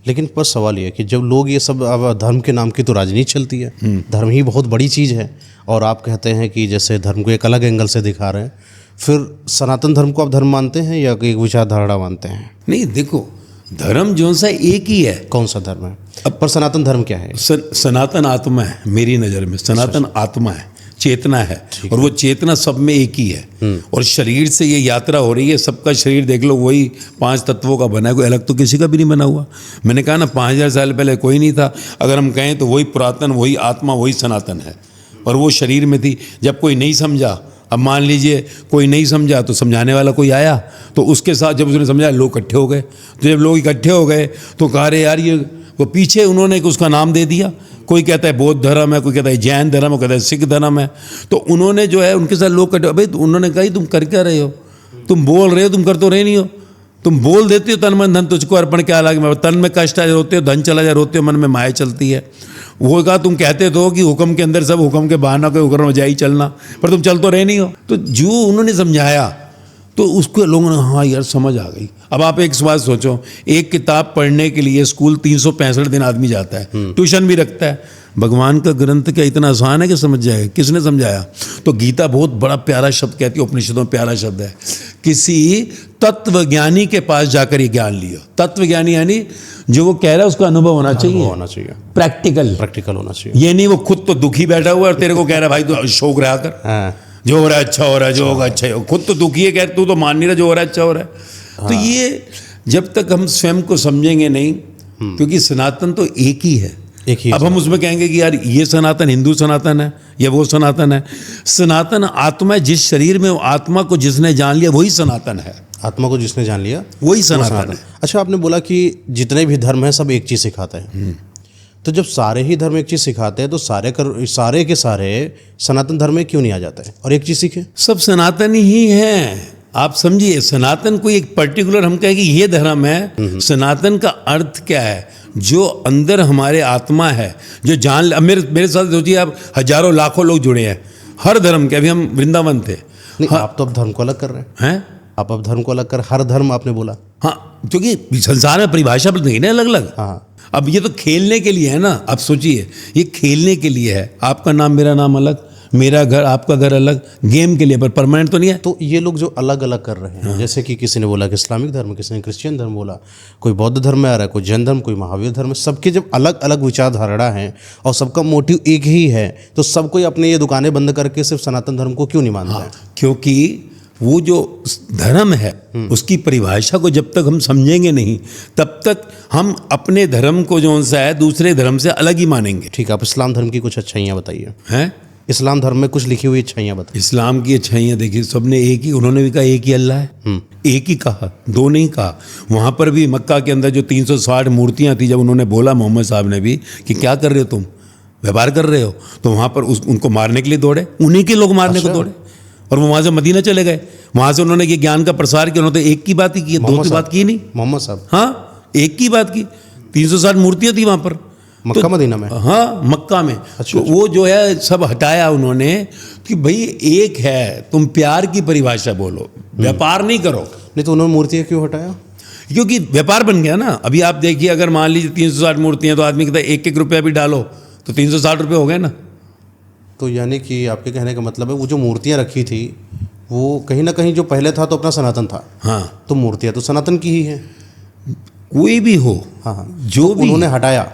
लेकिन पर सवाल ये कि जब लोग ये सब, अब धर्म के नाम की तो राजनीति चलती है, धर्म ही बहुत बड़ी चीज़ है, और आप कहते हैं कि जैसे धर्म को एक अलग एंगल से दिखा रहे हैं, फिर सनातन धर्म को आप धर्म मानते हैं या एक विचारधारा मानते हैं? नहीं, देखो धर्म जो सा एक ही है। कौन सा धर्म है? अब पर सनातन धर्म क्या है? सनातन आत्मा है मेरी नज़र में। सनातन आत्मा है, चेतना है, और वो चेतना सब में एक ही है। और शरीर से ये यात्रा हो रही है। सबका शरीर देख लो वही 5 तत्वों का बना है, कोई अलग तो किसी का भी नहीं बना हुआ। मैंने कहा ना 5000 साल पहले कोई नहीं था। अगर हम कहें तो वही पुरातन, वही आत्मा, वही सनातन है, और वो शरीर में थी। जब कोई नहीं समझा, अब मान लीजिए कोई नहीं समझा तो समझाने वाला कोई आया, तो उसके साथ जब उसने समझाया लोग इकट्ठे हो गए। तो जब लोग इकट्ठे हो गए तो कहा रे यार ये, वो पीछे उन्होंने उसका नाम दे दिया, कोई कहता है बौद्ध धर्म है, कोई कहता है जैन धर्म है, कोई कहता है सिख धर्म है। तो उन्होंने जो है उनके साथ लोग कटे, भाई उन्होंने कहा तुम कर क्या रहे हो, तुम बोल रहे हो, तुम कर तो रहे नहीं हो, तुम बोल देते हो तन मन धन तुझको अर्पण क्या अलग, तन में कष्ट आ जाए रोते हो, धन चला जाए रोते हो, मन में माया चलती है। वो कहा तुम कहते तो कि हुक्म के अंदर सब हुक्म के बहाना के हुक्म जाए ही चलना, पर तुम चल तो रहे नहीं हो। तो जो उन्होंने समझाया तो उसको लोगों ने हाँ यार समझ आ गई। अब आप एक बात सोचो, एक किताब पढ़ने के लिए स्कूल 365 दिन आदमी जाता है, ट्यूशन भी रखता है। भगवान का ग्रंथ क्या इतना आसान है कि समझ जाए? किसने समझाया? तो गीता बहुत बड़ा प्यारा शब्द कहती है, उपनिषदों में प्यारा शब्द है। किसी तत्वज्ञानी के पास जाकर ये ज्ञान लियो। तत्वज्ञानी यानी जो वो कह रहा है उसका अनुभव होना चाहिए, प्रैक्टिकल होना चाहिए। ये नहीं वो खुद तो दुखी बैठा हुआ है और तेरे को कह रहा है भाई तू शौक रहा कर, जो हो रहा है अच्छा हो रहा है, जो होगा अच्छा हो। खुद तो दुखी है, कह तू तो मान नहीं रहा, जो हो रहा है अच्छा हो रहा है। तो ये जब तक हम स्वयं को समझेंगे नहीं, क्योंकि सनातन तो एक ही है। अब हम उसमें कहेंगे कि यार ये सनातन हिंदू सनातन है या वो सनातन है। सनातन आत्मा है, जिस शरीर में आत्मा को जिसने जान लिया वही सनातन है। आत्मा को जिसने जान लिया वही सनातन है। अच्छा, आपने बोला कि जितने भी धर्म हैं सब एक चीज़ सिखाते हैं। तो जब सारे ही धर्म एक चीज़ सिखाते हैं तो सारे के सारे सनातन धर्म में क्यों नहीं आ जाते हैं और एक चीज़ सीखे? सब सनातन ही हैं। आप समझिए, सनातन कोई एक पर्टिकुलर हम कहें कि ये धर्म है। सनातन का अर्थ क्या है? जो अंदर हमारे आत्मा है, जो जान। अब मेरे साथ सोचिए, आप हजारों लाखों लोग जुड़े हैं हर धर्म के। अभी हम वृंदावन थे। नहीं, आप तो अब धर्म को अलग कर रहे हैं। आप अब धर्म को अलग कर, हर धर्म आपने बोला। हाँ, क्योंकि संसार में परिभाषा बदल गई ना अलग अलग। हाँ, अब ये तो खेलने के लिए है ना। अब सोचिए, ये खेलने के लिए है। आपका नाम मेरा नाम अलग, मेरा घर आपका घर अलग, गेम के लिए, पर परमानेंट तो नहीं है। तो ये लोग जो अलग अलग कर रहे हैं, जैसे कि किसी ने बोला कि इस्लामिक धर्म, किसी ने क्रिश्चियन धर्म बोला, कोई बौद्ध धर्म में आ रहा है, कोई जैन धर्म, कोई महावीर धर्म, सबके जब अलग अलग विचारधारा है और सबका मोटिव एक ही है, तो सब कोई अपने ये दुकानें बंद करके सिर्फ सनातन धर्म को क्यों नहीं मानता है? क्योंकि वो जो धर्म है उसकी परिभाषा को जब तक हम समझेंगे नहीं, तब तक हम अपने धर्म को जो सा है दूसरे धर्म से अलग ही मानेंगे। ठीक है, आप इस्लाम धर्म की कुछ अच्छाइयाँ बताइए। हैं? इस्लाम धर्म में कुछ लिखी हुई अच्छाइयाँ बताइए। इस्लाम की अच्छाइयाँ देखिए, सबने एक ही, उन्होंने भी कहा एक ही अल्लाह है, एक ही कहा, दो नहीं कहा। वहाँ पर भी मक्का के अंदर जो 360 मूर्तियाँ थी, जब उन्होंने बोला मोहम्मद साहब ने भी कि क्या कर रहे हो तुम, व्यापार कर रहे हो, तो वहाँ पर उनको मारने के लिए दौड़े, उन्हीं के लोग मारने को दौड़े, और वो वहाँ से मदीना चले गए। वहाँ से उन्होंने ये ज्ञान का प्रसार किया। उन्होंने तो एक की बात ही की, दो की बात की नहीं। मोहम्मद साहब, हाँ, एक की बात की। 360 मूर्तियाँ थी वहाँ पर, मक्का मदीना में। हाँ, मक्का में। तो वो जो है सब हटाया उन्होंने कि भाई एक है, तुम प्यार की परिभाषा बोलो, व्यापार नहीं करो। नहीं तो उन्होंने मूर्तियाँ क्यों हटाया? क्योंकि व्यापार बन गया ना। अभी आप देखिए, अगर मान लीजिए 360 मूर्तियाँ, तो आदमी कहता है 1-1 रुपया भी डालो तो 360 रुपये हो गए ना। तो यानी कि आपके कहने का मतलब है वो जो मूर्तियाँ रखी थी वो कहीं ना कहीं जो पहले था तो अपना सनातन था। हाँ, तो मूर्तियाँ तो सनातन की ही है, कोई भी हो। हाँ, जो भी उन्होंने हटाया।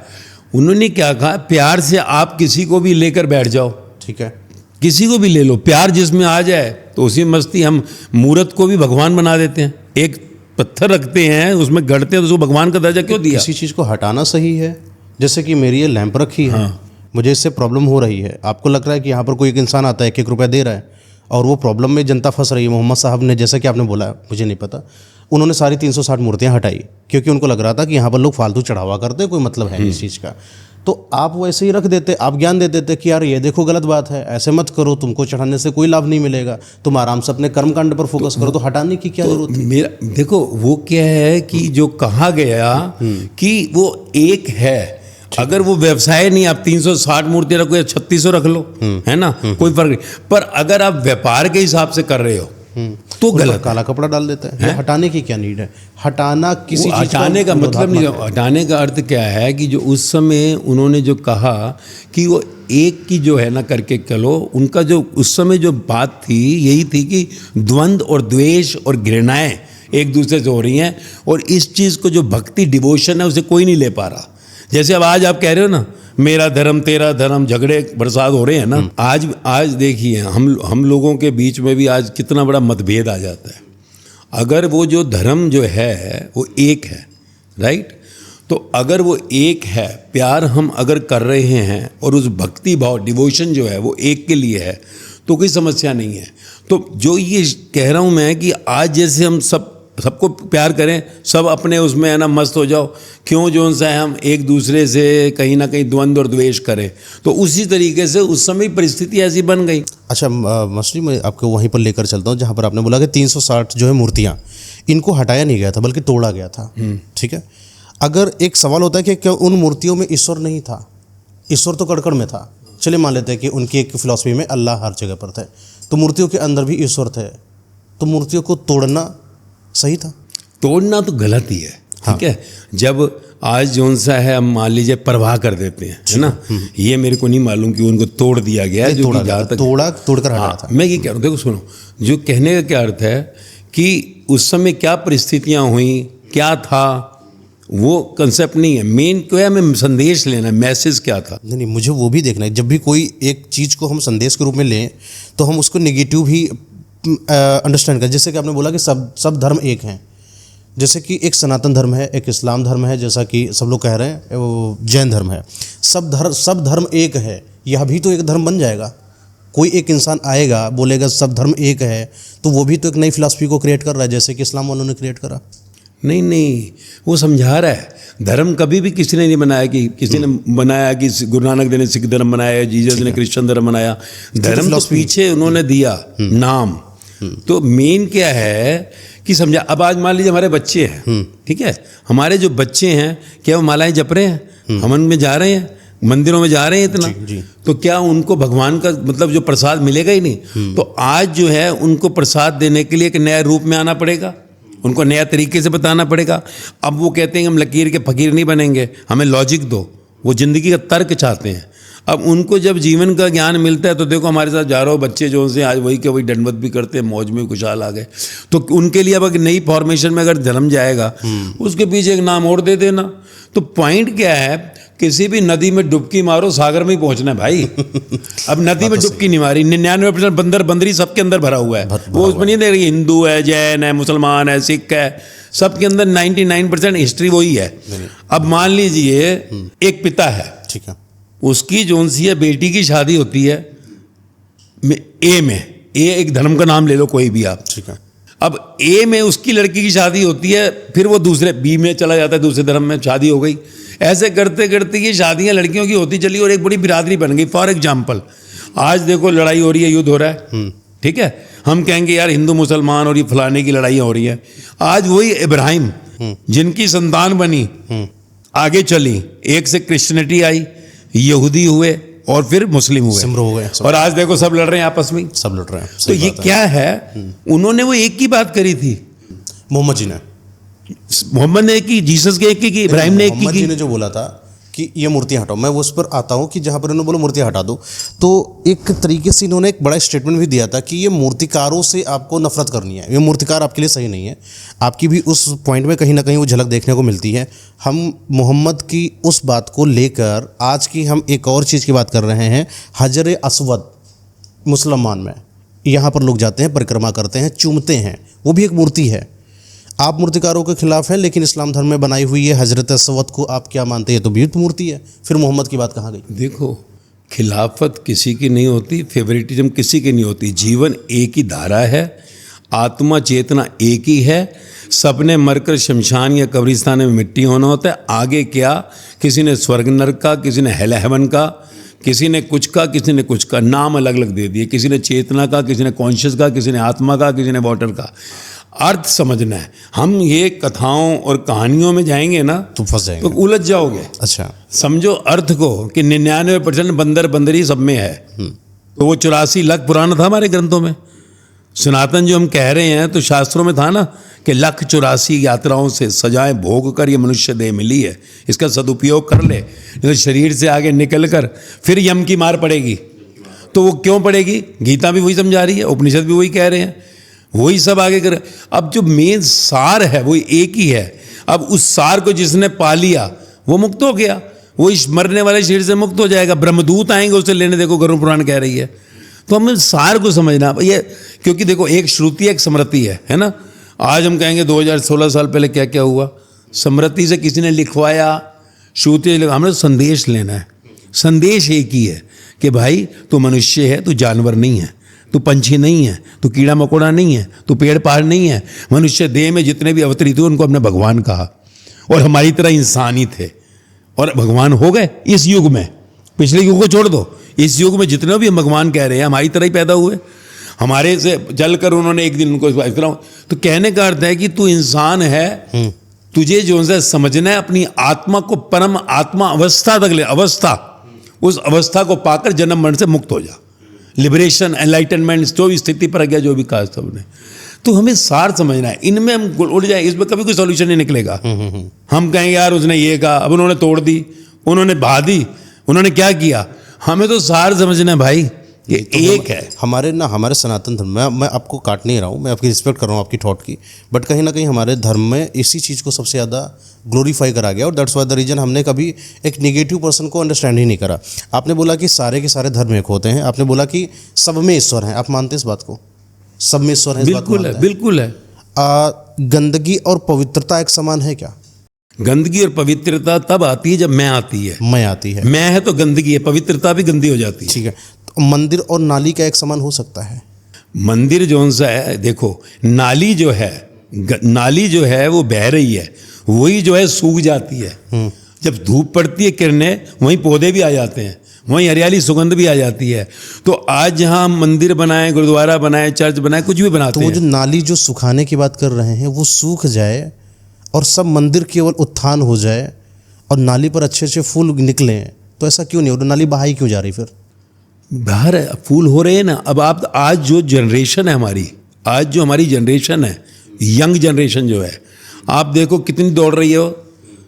उन्होंने क्या कहा, प्यार से आप किसी को भी लेकर बैठ जाओ, ठीक है, किसी को भी ले लो, प्यार जिसमें आ जाए तो उसी मस्ती। हम मूर्त को भी भगवान बना देते हैं। एक पत्थर रखते हैं, उसमें गढ़ते हैं, तो उसको भगवान का दर्जा क्यों दिया? किसी चीज़ को हटाना सही है। जैसे कि मेरी ये लैंप रखी है, मुझे इससे प्रॉब्लम हो रही है, आपको लग रहा है कि यहाँ पर कोई एक इंसान आता है 1-1 रुपया दे रहा है और वो प्रॉब्लम में जनता फंस रही है। मोहम्मद साहब ने, जैसा कि आपने बोला, मुझे नहीं पता, उन्होंने सारी 360 मूर्तियाँ हटाई क्योंकि उनको लग रहा था कि यहाँ पर लोग फालतू चढ़ावा करते हैं, कोई मतलब है इस चीज़ का। तो आप वैसे ही रख देते, आप ज्ञान दे देते कि यार ये देखो गलत बात है, ऐसे मत करो, तुमको चढ़ाने से कोई लाभ नहीं मिलेगा, तुम आराम से अपने कर्मकांड पर फोकस करो। तो हटाने की क्या जरूरत है? मेरा देखो, वो क्या है कि जो कहा गया कि वो एक है। अगर वो व्यवसाय नहीं, आप 360 मूर्ति रखो या 3600 रख लो, है ना, कोई फर्क नहीं। पर अगर आप व्यापार के हिसाब से कर रहे हो तो गलत। काला कपड़ा डाल देता है। हटाने की क्या नीड है? हटाना किसी चीज हटाने का मतलब नहीं। हटाने का अर्थ क्या है कि जो उस समय उन्होंने जो कहा कि वो एक की जो है ना करके चलो, उनका जो उस समय जो बात थी यही थी कि द्वंद्व और द्वेष और घृणाएं एक दूसरे से हो रही हैं, और इस चीज़ को जो भक्ति डिवोशन है उसे कोई नहीं ले पा रहा। जैसे अब आज आप कह रहे हो ना, मेरा धर्म तेरा धर्म, झगड़े बरसात हो रहे हैं ना। आज देखिए, हम लोगों के बीच में भी आज कितना बड़ा मतभेद आ जाता है। अगर वो जो धर्म जो है वो एक है, राइट, तो अगर वो एक है, प्यार हम अगर कर रहे हैं और उस भक्ति भाव डिवोशन जो है वो एक के लिए है, तो कोई समस्या नहीं है। तो जो ये कह रहा हूँ मैं कि आज जैसे हम सब सबको प्यार करें, सब अपने उसमें है ना मस्त हो जाओ, क्यों जो सा है हम एक दूसरे से कहीं ना कहीं द्वंद्व और द्वेष करें। तो उसी तरीके से उस समय परिस्थिति ऐसी बन गई। अच्छा मछली, मैं आपको वहीं पर लेकर चलता हूँ जहाँ पर आपने बोला कि 360 जो है मूर्तियाँ, इनको हटाया नहीं गया था बल्कि तोड़ा गया था, ठीक है। अगर एक सवाल होता है कि क्या उन मूर्तियों में ईश्वर नहीं था? ईश्वर तो कड़कड़ में था, चलिए मान लेते हैं कि उनकी एक फिलॉसफी में अल्लाह हर जगह पर थे, तो मूर्तियों के अंदर भी ईश्वर थे, तो मूर्तियों को तोड़ना सही था? तोड़ना तो गलत ही है, ठीक है। जब आज जोन सा है हम मान लीजिए परवाह कर देते हैं, है ना, ये मेरे को नहीं मालूम कि उनको तोड़ दिया गया है, जो कि जहाँ तक तोड़कर हटाया था। मैं ये कह रहा हूँ, देखो सुनो, जो कहने का क्या अर्थ है कि उस समय क्या परिस्थितियाँ हुई, क्या था, वो कंसेप्ट नहीं है। मेन क्या है, हमें संदेश लेना है, मैसेज क्या था। नहीं, मुझे वो भी देखना है। जब भी कोई एक चीज़ को हम संदेश के रूप में लें तो हम उसको नेगेटिव भी अंडरस्टैंड करें। जैसे कि आपने बोला कि सब धर्म एक हैं, जैसे कि एक सनातन धर्म है, एक इस्लाम धर्म है, जैसा कि सब लोग कह रहे हैं वो जैन धर्म है। सब धर्म एक है, यह भी तो एक धर्म बन जाएगा। कोई एक इंसान आएगा बोलेगा सब धर्म एक है, तो वो भी तो एक नई फिलॉसफी को क्रिएट कर रहा है, जैसे कि इस्लाम वालों ने क्रिएट करा। नहीं, वो समझा रहा है धर्म कभी भी किसी ने नहीं बनाया, कि किसी ने बनाया कि गुरु नानक देव ने सिख धर्म बनाया, जीसस ने क्रिश्चियन धर्म बनाया। धर्म तो पीछे उन्होंने दिया नाम। तो मेन क्या है कि समझा। अब आज मान लीजिए हमारे बच्चे हैं, ठीक है, हमारे जो बच्चे हैं क्या वो मालाएं जप रहे हैं, हवन में जा रहे हैं, मंदिरों में जा रहे हैं इतना, तो क्या उनको भगवान का मतलब जो प्रसाद मिलेगा ही नहीं। तो आज जो है उनको प्रसाद देने के लिए एक नया रूप में आना पड़ेगा, उनको नया तरीके से बताना पड़ेगा। अब वो कहते हैं कि हम लकीर के फकीर नहीं बनेंगे, हमें लॉजिक दो, वो ज़िंदगी का तर्क चाहते हैं। अब उनको जब जीवन का ज्ञान मिलता है तो देखो हमारे साथ जा रहा हो बच्चे जो से आज वही के वही दंडवत भी करते हैं, मौज में खुशहाल आ गए। तो उनके लिए अब अगर नई फॉर्मेशन में अगर धर्म जाएगा उसके पीछे एक नाम और दे देना। तो पॉइंट क्या है, किसी भी नदी में डुबकी मारो सागर में ही पहुंचना है भाई। अब नदी में डुबकी नहीं मारी, 99% बंदर बंदरी सबके अंदर भरा हुआ है। वो उसमें नहीं देख रही हिंदू है, जैन है, मुसलमान है, सिख है, सबके अंदर 99% हिस्ट्री वही है। अब मान लीजिए एक पिता है, ठीक है, उसकी जोन सी है बेटी की शादी होती है ए में, ए एक धर्म का नाम ले लो कोई भी आप, ठीक है। अब ए में उसकी लड़की की शादी होती है, फिर वो दूसरे बी में चला जाता है, दूसरे धर्म में शादी हो गई। ऐसे करते करते ये शादियां लड़कियों की होती चली और एक बड़ी बिरादरी बन गई। फॉर एग्जाम्पल आज देखो लड़ाई हो रही है, युद्ध हो रहा है, ठीक है, हम कहेंगे यार हिंदू मुसलमान और ये फलाने की लड़ाइयाँ हो रही है। आज वही इब्राहिम जिनकी संतान बनी आगे चली, एक से क्रिश्चियनिटी आई, यहूदी हुए और फिर मुस्लिम हुए, हो गए, और आज देखो सब लड़ रहे हैं आपस में, सब लड़ रहे हैं। तो ये क्या है, उन्होंने वो एक की बात करी थी, मोहम्मद जी ने, मोहम्मद ने एक की, जीसस के एक की, इब्राहिम ने एक मोहम्मद जी ने जो बोला था कि ये मूर्तियां हटाओ, मैं उस पर आता हूँ कि जहाँ पर इन्होंने बोला मूर्तियां हटा दो, तो एक तरीके से इन्होंने एक बड़ा स्टेटमेंट भी दिया था कि ये मूर्तिकारों से आपको नफरत करनी है, ये मूर्तिकार आपके लिए सही नहीं है। आपकी भी उस पॉइंट में कहीं ना कहीं वो झलक देखने को मिलती है। हम मोहम्मद की उस बात को लेकर आज की हम एक और चीज़ की बात कर रहे हैं, हजर अस्वद मुसलमान में, यहाँ पर लोग जाते हैं, परिक्रमा करते हैं, चूमते हैं, वो भी एक मूर्ति है। आप मूर्तिकारों के खिलाफ हैं, लेकिन इस्लाम धर्म में बनाई हुई है हजरत अस्वद को आप क्या मानते हैं, तो भी मूर्ति है। फिर मोहम्मद की बात कहाँ गई? देखो खिलाफत किसी की नहीं होती, फेवरेटिज्म किसी की नहीं होती। जीवन एक ही धारा है, आत्मा चेतना एक ही है, सबने मरकर शमशान या कब्रिस्तान में मिट्टी होना होता है। आगे क्या, किसी ने स्वर्ग नरक का, किसी ने हेल हेवन का, किसी ने कुछ का, किसी ने कुछ का, नाम अलग अलग दे दिए। किसी ने चेतना का, किसी ने कॉन्शियस का, किसी ने आत्मा का, किसी ने वाटर का। अर्थ समझना है। हम ये कथाओं और कहानियों में जाएंगे ना तो फंस जाएंगे, तो उलझ जाओगे। अच्छा, समझो अर्थ को कि 99% बंदर बंदरी सब में है। तो वो 84 लाख पुराना था हमारे ग्रंथों में। सनातन जो हम कह रहे हैं तो शास्त्रों में था ना कि 184 यात्राओं से सजाएं भोग कर ये मनुष्य देह मिली है, इसका सदुपयोग कर ले, नहीं तो शरीर से आगे निकल कर फिर यम की मार पड़ेगी। तो वो क्यों पड़ेगी? गीता भी वही समझा रही है, उपनिषद भी वही कह रहे हैं, वही सब आगे कर। अब जो मेन सार है वो एक ही है। अब उस सार को जिसने पा लिया वो मुक्त हो गया, वो इस मरने वाले शरीर से मुक्त हो जाएगा। ब्रह्मदूत आएंगे उसे लेने, देखो गरुड़ पुराण कह रही है। तो हमें सार को समझना ये, क्योंकि देखो एक श्रुति एक स्मृति है ना। आज हम कहेंगे 2016 साल पहले क्या क्या हुआ, स्मृति से किसी ने लिखवाया, श्रुति से हमें संदेश लेना है। संदेश एक ही है कि भाई तू मनुष्य है, तू जानवर नहीं है, तू पंछी नहीं है, तू कीड़ा मकोड़ा नहीं है, तू पेड़ पहाड़ नहीं है। मनुष्य देह में जितने भी अवतरित हुए उनको हमने भगवान कहा और हमारी तरह इंसान ही थे और भगवान हो गए इस युग में। पिछले युग को छोड़ दो, इस युग में जितने भी हम भगवान कह रहे हैं हमारी तरह ही पैदा हुए, हमारे से चलकर उन्होंने एक दिन उनको। तो कहने का अर्थ है कि तू इंसान है, तुझे जो है समझना है अपनी आत्मा को, परम आत्मा अवस्था तक ले, अवस्था, उस अवस्था को पाकर जन्म मरण से मुक्त हो जा। लिबरेशन, एनलाइटनमेंट, जो भी स्थिति पर गया, जो भी कहा सबने, तो हमें सार समझना है। इनमें हम उड़ जाए, इसमें कभी कोई सॉल्यूशन नहीं निकलेगा। हम कहें यार उसने ये कहा, अब उन्होंने तोड़ दी, उन्होंने बहा दी, उन्होंने क्या किया। हमें तो सार समझना है भाई, ये तो एक है हमारे सनातन धर्म में, मैं आपको काट नहीं रहा हूँ, मैं आपकी रिस्पेक्ट कर रहा हूँ आपकी थॉट की, बट कहीं ना कहीं हमारे धर्म में इसी चीज़ को सबसे ज़्यादा ग्लोरीफाई करा गया और दैट्स वाई द रीजन हमने कभी एक नेगेटिव पर्सन को अंडरस्टैंड ही नहीं करा। आपने बोला कि सारे के सारे धर्म एक होते हैं, आपने बोला कि सब में ईश्वर हैं, आप मानते हैं इस बात को? सब में ईश्वर है? बिल्कुल है, बिल्कुल है। गंदगी और पवित्रता एक समान है क्या? गंदगी और पवित्रता तब आती है जब मैं आती है। मैं आती है, मैं है तो गंदगी है, पवित्रता भी गंदी हो जाती है। ठीक है, तो मंदिर और नाली का एक समान हो सकता है? मंदिर जो सा है, देखो नाली जो है, नाली जो है वो बह रही है, वही जो है सूख जाती है। जब धूप पड़ती है किरणें, वहीं पौधे भी आ जाते हैं, वहीं हरियाली सुगंध भी आ जाती है। तो आज जहाँ हम मंदिर बनाए, गुरुद्वारा बनाए, चर्च बनाए, कुछ भी बनाते हैं, तो वो जो नाली जो सुखाने की बात कर रहे हैं वो सूख जाए और सब मंदिर केवल उत्थान हो जाए और नाली पर अच्छे अच्छे फूल निकले, तो ऐसा क्यों नहीं हो रहा? नाली बहाई क्यों जा रही फिर? बाहर फूल हो रहे हैं ना। अब आप आज जो जनरेशन है हमारी, आज जो हमारी जनरेशन है, यंग जनरेशन जो है, आप देखो कितनी दौड़ रही हो।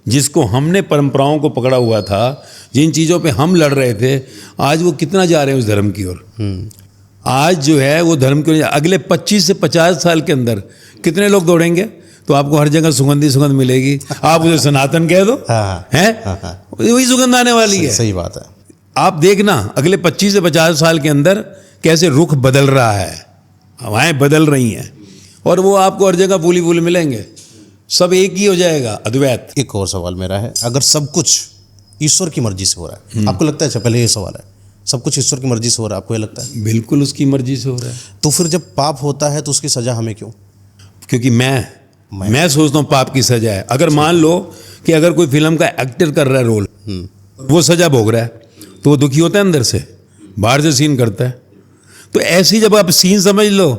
जिसको हमने परंपराओं को पकड़ा हुआ था, जिन चीज़ों पे हम लड़ रहे थे, आज वो कितना जा रहे हैं उस धर्म की ओर। आज जो है वो धर्म की ओर, अगले 25 से 50 साल के अंदर कितने लोग दौड़ेंगे? तो आपको हर जगह सुगंधी सुगंध मिलेगी। आप उसे सनातन कह दो, हैं, वही सुगंध आने वाली है। सही बात है। आप देखना अगले 25 से 50 साल के अंदर कैसे रुख बदल रहा है, हवाएं बदल रही हैं और वो आपको हर जगह फूली फूल मिलेंगे, सब एक ही हो जाएगा, अद्वैत। एक और सवाल मेरा है, अगर सब कुछ ईश्वर की मर्जी से हो रहा है, आपको लगता है? अच्छा पहले ये सवाल है, सब कुछ ईश्वर की मर्जी से हो रहा है, आपको ये लगता है? बिल्कुल उसकी मर्जी से हो रहा है। तो फिर जब पाप होता है तो उसकी सजा हमें क्यों? क्योंकि मैं सोचता हूँ पाप की सजा है। अगर मान लो कि अगर कोई फिल्म का एक्टर कर रहा है रोल, वो सजा भोग रहा है, तो वो दुखी होता है अंदर से, बाहर से सीन करता है। तो ऐसे ही जब आप सीन समझ लो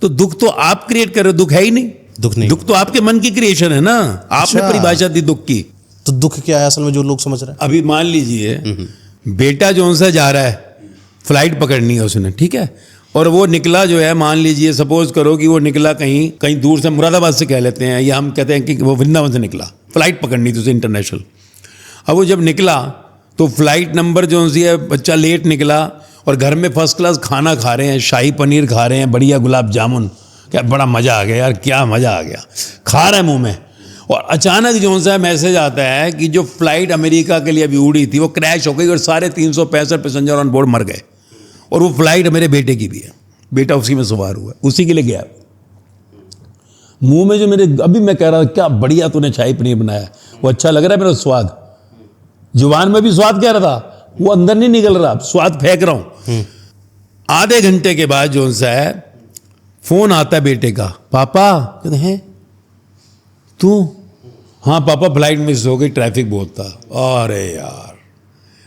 तो दुख तो आप क्रिएट कर रहे हो, दुख है ही नहीं। दुख नहीं, दुख तो आपके मन की क्रिएशन है ना, आपने परिभाषा दी दुख की। तो दुख क्या है असल में जो लोग समझ रहे हैं? अभी मान लीजिए बेटा जो सा जा रहा है, फ्लाइट पकड़नी है उसने, ठीक है, और वो निकला जो है, मान लीजिए सपोज करो कि वो निकला कहीं दूर से, मुरादाबाद से कह लेते हैं, या हम कहते हैं कि वो वृंदावन से निकला, फ्लाइट पकड़नी थी उसे इंटरनेशनल। अब वो जब निकला तो फ्लाइट नंबर जो सी है, बच्चा लेट निकला और घर में फर्स्ट क्लास खाना खा रहे हैं, शाही पनीर खा रहे हैं, बढ़िया गुलाब जामुन, क्या बड़ा मज़ा आ गया यार, क्या मज़ा आ गया, खा रहे हैं मुंह में। और अचानक जो सा मैसेज आता है कि जो फ्लाइट अमेरिका के लिए अभी उड़ी थी वो क्रैश हो गई और सारे 365 पैसेंजर ऑन बोर्ड मर गए। और वो फ्लाइट मेरे बेटे की भी है, बेटा उसी में सवार हुआ, उसी के लिए गया। मुंह में जो मेरे, अभी मैं कह रहा था क्या बढ़िया तूने शाही पनीर बनाया, वो अच्छा लग रहा है, मेरा स्वाद, जुबान में भी स्वाद कह रहा था, वो अंदर नहीं निकल रहा, स्वाद फेंक रहा हूं। आधे घंटे के बाद जो सा है फोन आता है बेटे का, पापा कहते हैं तू? हाँ पापा फ्लाइट मिस हो गई, ट्रैफिक बहुत था। अरे यार